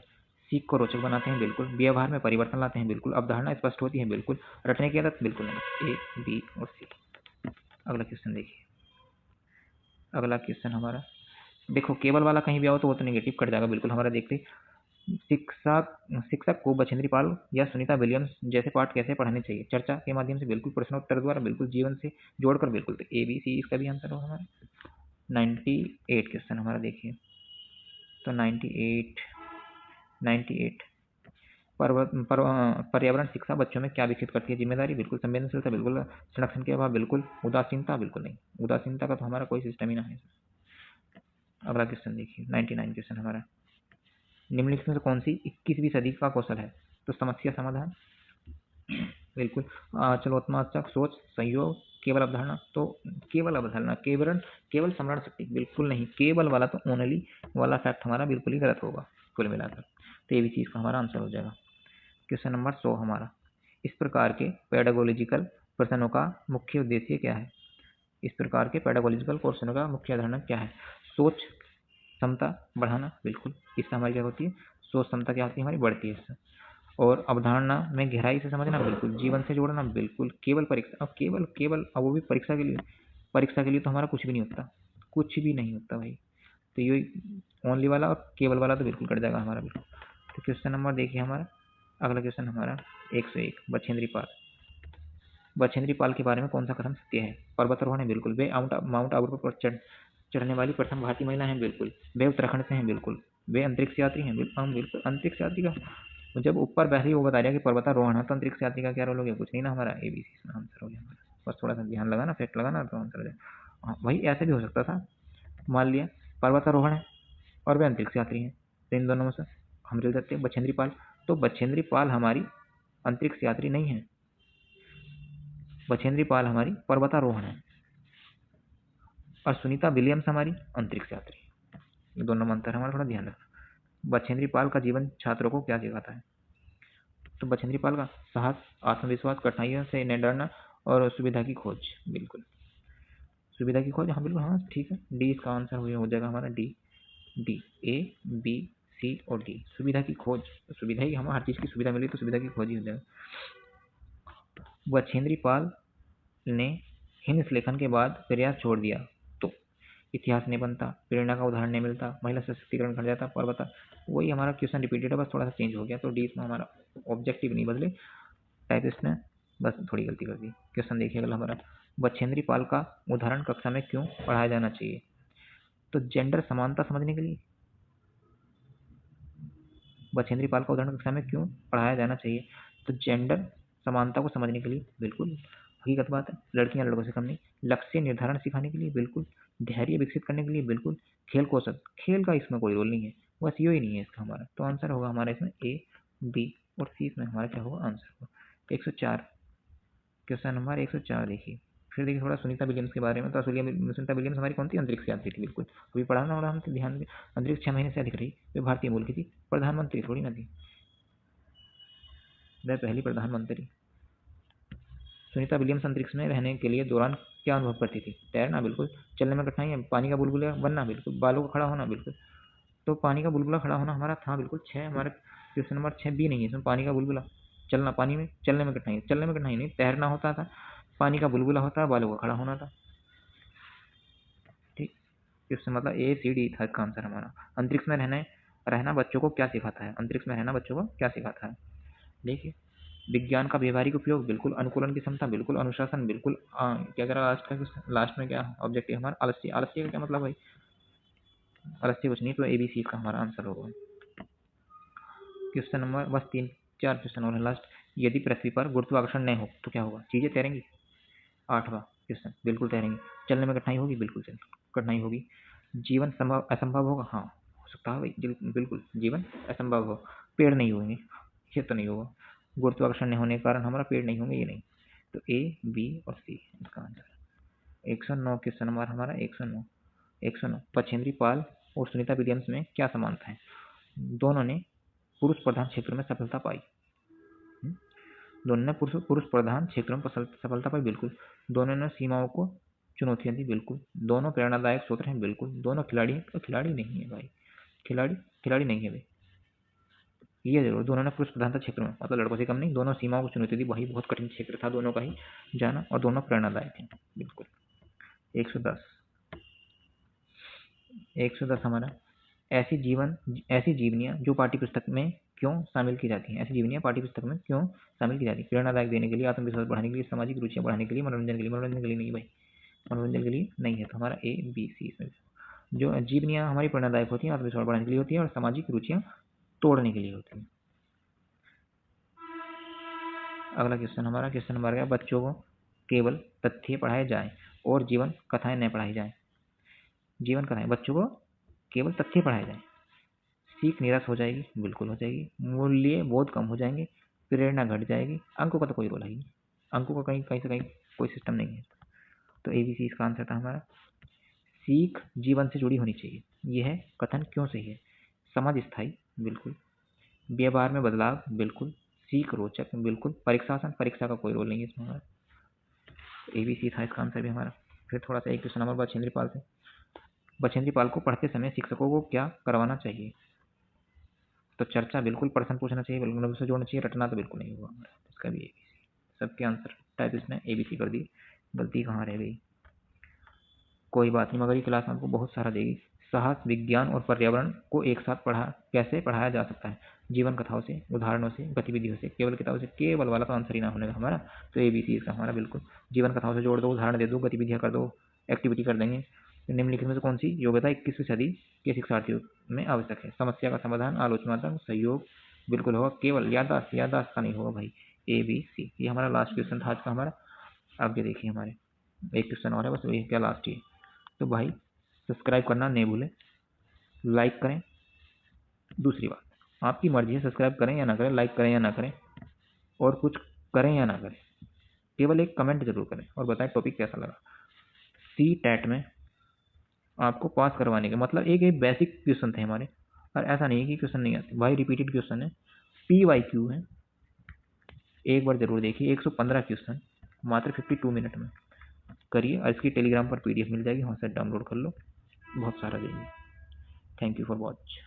Speaker 1: सीख को रोचक बनाते हैं, बिल्कुल, व्यवहार में परिवर्तन लाते हैं, बिल्कुल, अवधारणा स्पष्ट होती है, बिल्कुल, रटने की आदत बिल्कुल नहीं। ए, बी और सी। अगला क्वेश्चन देखिए, अगला क्वेश्चन हमारा, देखो केवल वाला कहीं भी आओ तो वो तो नेगेटिव कट जाएगा, बिल्कुल हमारा देखते, शिक्षक शिक्षक को बछेंद्री पाल या सुनीता विलियम्स जैसे पाठ कैसे पढ़ाने चाहिए? चर्चा के माध्यम से, बिल्कुल, प्रश्नोत्तर द्वारा, बिल्कुल, जीवन से जोड़कर, बिल्कुल, तो ए, बी, सी इसका भी आंसर होगा हमारा। 98 क्वेश्चन हमारा देखिए, तो 98 पर्यावरण शिक्षा बच्चों में क्या विकसित करती है? जिम्मेदारी, बिल्कुल, संवेदनशीलता, बिल्कुल, संरक्षण के अभाव, बिल्कुल, उदासीनता, बिल्कुल नहीं, उदासीनता का तो हमारा कोई सिस्टम ही ना है। अगला क्वेश्चन देखिए, 99 क्वेश्चन हमारा, निम्नलिखित में से कौन सी 21वीं सदी का कौशल है? तो समस्या समाधान, बिल्कुल, आचलोत्माचक सोच, संयोग, केवल अवधारणा, तो केवल अवधारणा, केवल स्मरण शक्ति, बिल्कुल नहीं, केवल वाला तो ओनली वाला फैक्ट हमारा बिल्कुल ही गलत होगा कुल मिलाकर, तो ये भी चीज़ का हमारा आंसर हो जाएगा। क्वेश्चन नंबर 100 हमारा, इस प्रकार के पेडागोलॉजिकल प्रश्नों का मुख्य उद्देश्य क्या है? इस प्रकार के पेडागोलॉजिकल क्वेश्चनों का मुख्य अवधारणा क्या है? सोच क्षमता बढ़ाना, बिल्कुल, इससे हमारी क्या होती है, सोच क्षमता क्या होती है हमारी, बढ़ती है इससे, और अवधारणा में गहराई से समझना, बिल्कुल, जीवन से जोड़ना, बिल्कुल, केवल परीक्षा, अब केवल अब वो भी परीक्षा के लिए तो हमारा कुछ भी नहीं होता, कुछ भी नहीं होता भाई, तो ये ओनली वाला और केवल वाला तो बिल्कुल कट जाएगा हमारा, बिल्कुल। तो क्वेश्चन नंबर देखिए हमारा, अगला क्वेश्चन हमारा 101, बछेंद्री पाल, बछेंद्री पाल के बारे में कौन सा कथन सत्य है? पर्वतारोहण है, बिल्कुल, वे माउंट आबू पर चढ़ने वाली प्रथम भारतीय महिला हैं, बिल्कुल, वे उत्तराखंड से हैं, बिल्कुल, वे अंतरिक्ष यात्री हैं, बिल्कुल, अंतरिक्ष यात्री का जब ऊपर पहले वो बता दिया कि पर्वतारोहण है, तो अंतरिक्ष यात्री का क्या रोल हो गया? कुछ नहीं ना, हमारा ए, बी, सी इसमें आंसर हो गया हमारा, बस थोड़ा सा ध्यान लगाना, फैक्ट लगाना, तो आंसर हो जाए। हाँ भाई, ऐसे भी हो सकता था, मान लिया पर्वतारोहण है और वे अंतरिक्ष यात्री हैं, तो इन दोनों में से हम चल सकते हैं बछेंद्री पाल, तो बछेंद्री पाल हमारी अंतरिक्ष यात्री नहीं है, बछेंद्री पाल हमारी पर्वतारोहण है, और सुनीता विलियम्स हमारी अंतरिक्ष यात्री, ये दोनों में अंतर हमारा, थोड़ा ध्यान रखना। बछेंद्री पाल का जीवन छात्रों को क्या सिखाता है? तो बछेंद्री पाल का साहस, आत्मविश्वास, कठिनाइयों से न डरना, और सुविधा की खोज, बिल्कुल, सुविधा की खोज, हाँ बिल्कुल, हाँ ठीक है, डी इसका आंसर हो जाएगा हमारा, डी, ए, बी, सी और डी, सुविधा की खोज, सुविधा ही, हमें हर चीज़ की सुविधा मिली तो सुविधा की खोज ही हो जाएगा। बछेंद्री पाल ने हिंस लेखन के बाद प्रयास छोड़ दिया तो इतिहास नहीं बनता, प्रेरणा का उदाहरण नहीं मिलता, महिला सशक्तिकरण घट जाता, पर बता, वही हमारा क्वेश्चन रिपीटेड है, बस थोड़ा सा चेंज हो गया, तो डी इसमें हमारा ऑब्जेक्टिव नहीं बदले, टाइप इसने बस थोड़ी गलती कर दी। क्वेश्चन देखिए अगला हमारा, बछेंद्री पाल का उदाहरण कक्षा में क्यों पढ़ाया जाना चाहिए? तो जेंडर समानता समझने के लिए, बछेंद्री पाल का उदाहरण कक्षा में क्यों पढ़ाया जाना चाहिए? तो जेंडर समानता को समझने के लिए, बिल्कुल, हकीकत बात है, लड़कियां लड़कों से कम नहीं, लक्ष्य निर्धारण सिखाने के लिए, बिल्कुल, धैर्य विकसित करने के लिए, बिल्कुल, खेल कौशल, खेल का इसमें कोई रोल नहीं है, बस यो ही नहीं है इसका हमारा। तो आंसर होगा हमारा इसमें ए, बी और सी इसमें हमारा क्या होगा आंसर होगा। 104 क्वेश्चन नंबर 104 देखिए। फिर देखिए थोड़ा सुनीता विलियम्स के बारे में। तो सुनीता विलियम्स हमारी कौन थी? अंतरिक्ष यात्री थी, बिल्कुल अभी पढ़ा ना, हम ध्यान दें। अंतरिक्ष 6 महीने से अधिक रही। वे भारतीय मूल की थी, प्रधानमंत्री थोड़ी ना थी, वह पहली प्रधानमंत्री। सुनीता विलियम्स अंतरिक्ष में रहने के लिए दौरान क्या अनुभव करती थी? तैरना बिल्कुल, चलने में कठिनाई, पानी का बुलबुला बनना बिल्कुल, बालों का खड़ा होना बिल्कुल। तो पानी का बुलबुला खड़ा होना हमारा था बिल्कुल 6, हमारे क्वेश्चन नंबर 6 भी नहीं है इसमें। पानी का बुलबुला, चलना पानी में, चलने में कठिनाई नहीं, तैरना होता था, पानी का बुलबुला होता है, बालों का खड़ा होना था। ठीक, क्वेश्चन मतलब ए सी डी था इसका आंसर हमारा। अंतरिक्ष में रहना बच्चों को क्या सिखाता है? अंतरिक्ष में रहना बच्चों को क्या सिखाता है? देखिए, विज्ञान का व्यवहारिक उपयोग बिल्कुल, अनुकूलन की क्षमता बिल्कुल, अनुशासन बिल्कुल। क्या करा लास्ट में क्या ऑब्जेक्टिव हमारा? आलस्य। आलस्य का क्या मतलब भाई? आलस्य कुछ नहीं, तो एबीसी का हमारा आंसर होगा। क्वेश्चन नंबर बस 3-4 क्वेश्चन और है लास्ट। यदि पृथ्वी पर गुरुत्वाकर्षण नहीं हो तो क्या होगा? चीजें तैरेंगी। 8वां क्वेश्चन, बिल्कुल तैरेंगी। चलने में कठिनाई होगी, बिल्कुल कठिनाई होगी। जीवन संभव असंभव होगा? हाँ हो सकता है भाई, बिल्कुल जीवन असंभव हो। पेड़ नहीं होंगे, ये तो नहीं होगा। गुरुत्वाकर्षण नहीं होने के कारण हमारा पेड़ नहीं होंगे, ये नहीं। तो ए, बी और सी इसका आंसर। 109 क्वेश्चन नंबर हमारा 109। बछेंद्री पाल और सुनीता विलियम्स में क्या समानता है? दोनों ने पुरुष प्रधान क्षेत्र में सफलता पाई। दोनों ने पुरुष प्रधान क्षेत्रों में सफलता पाई, बिल्कुल। दोनों ने सीमाओं को चुनौतियां दी, बिल्कुल। दोनों प्रेरणादायक स्रोत हैं, बिल्कुल। दोनों खिलाड़ी नहीं है भाई, खिलाड़ी नहीं है भाई, ये जरूर। दोनों ने पुरुष प्रधानता क्षेत्र में, मतलब लड़कों से कम नहीं, दोनों सीमाओं को चुनौती दी। वही बहुत कठिन क्षेत्र था दोनों का ही जाना, और दोनों प्रेरणादायक हैं, बिल्कुल। 110 हमारा, ऐसी जीवनियां जो पाठ्य पुस्तक में क्यों शामिल की जाती हैं? ऐसी जीवनियां पाठ्य पुस्तक में क्यों शामिल की जाती है? प्रेरणादायक देने के लिए, आत्मविश्वास बढ़ाने के लिए, सामाजिक रुचियां बढ़ाने के लिए, मनोरंजन के लिए। मनोरंजन के लिए नहीं भाई, मनोरंजन के लिए नहीं है। तो हमारा ए, बी, सी इसमें। जो जीवनियां हमारी प्रेरणादायक होती हैं, आत्मविश्वास बढ़ाने के लिए होती है, और सामाजिक रुचियां तोड़ने के लिए होती है। अगला क्वेश्चन हमारा, क्वेश्चन नंबर क्या? बच्चों को केवल तथ्य पढ़ाए जाए और जीवन कथाएं न पढ़ाई जाए। जीवन कथाएं, बच्चों को केवल तथ्य पढ़ाए जाए, सीख निराश हो जाएगी, बिल्कुल हो जाएगी। मूल्य बहुत कम हो जाएंगे, प्रेरणा घट जाएगी। अंकों का तो कोई रोल है ही नहीं, अंकों का कहीं कहीं से कहीं कोई सिस्टम नहीं है। तो एबीसी इसका आंसर था हमारा। सीख जीवन से जुड़ी होनी चाहिए, यह कथन क्यों सही है? समाज स्थायी, बिल्कुल। व्यवहार में बदलाव, बिल्कुल। सीख रोचक, बिल्कुल। परीक्षा का कोई रोल नहीं है इसमें हमारा। एबीसी था इसका आंसर भी हमारा। फिर थोड़ा सा एक क्वेश्चन नंबर बछेंद्री पाल से। बछेंद्री पाल को पढ़ते समय शिक्षकों को क्या करवाना चाहिए? तो चर्चा, बिल्कुल। प्रश्न पूछना चाहिए, बिल्कुल। से जोड़ना चाहिए, रटना तो बिल्कुल नहीं होगा हमारा। इसका भी एबीसी। सबके आंसर टाइप इसमें एबीसी कर दी, गलती कहाँ रह गई? कोई बात नहीं, मगर ये क्लास आपको बहुत सारा देगी। साहस, विज्ञान और पर्यावरण को एक साथ कैसे पढ़ाया जा सकता है? जीवन कथाओं से, उदाहरणों से, गतिविधियों से, केवल किताबों से। केवल वाला तो आंसर ही ना होने का हमारा। तो एबीसी इसका हमारा, बिल्कुल। जीवन कथाओं से जोड़ दो, उदाहरण दे दो, गतिविधियां कर दो, एक्टिविटी कर देंगे। निम्नलिखित में से कौन सी योग्यता 21वीं सदी के शिक्षार्थियों में आवश्यक है? समस्या का समाधान, आलोचनात्मक सहयोग, बिल्कुल होगा। केवल याददाश्त का नहीं होगा भाई। ए, बी, सी। ये हमारा लास्ट क्वेश्चन था आज का हमारा। अब ये देखिए हमारे एक क्वेश्चन और है, बस ये क्या लास्ट ही। तो भाई सब्सक्राइब करना नहीं भूलें, लाइक करें। दूसरी बात, आपकी मर्जी है, सब्सक्राइब करें या ना करें, लाइक करें या ना करें, और कुछ करें या ना करें, केवल एक कमेंट जरूर करें और बताएं टॉपिक कैसा लगा। सी टेट में आपको पास करवाने के मतलब एक बेसिक क्वेश्चन थे हमारे, और ऐसा नहीं है कि क्वेश्चन नहीं आते भाई, रिपीटेड क्वेश्चन है, PYQ है। एक बार जरूर देखिए, 115 क्वेश्चन मात्र 52 मिनट में करिए, और इसकी टेलीग्राम पर PDF मिल जाएगी, वहाँ से डाउनलोड कर लो, बहुत सारा देंगे। Thank you for watch.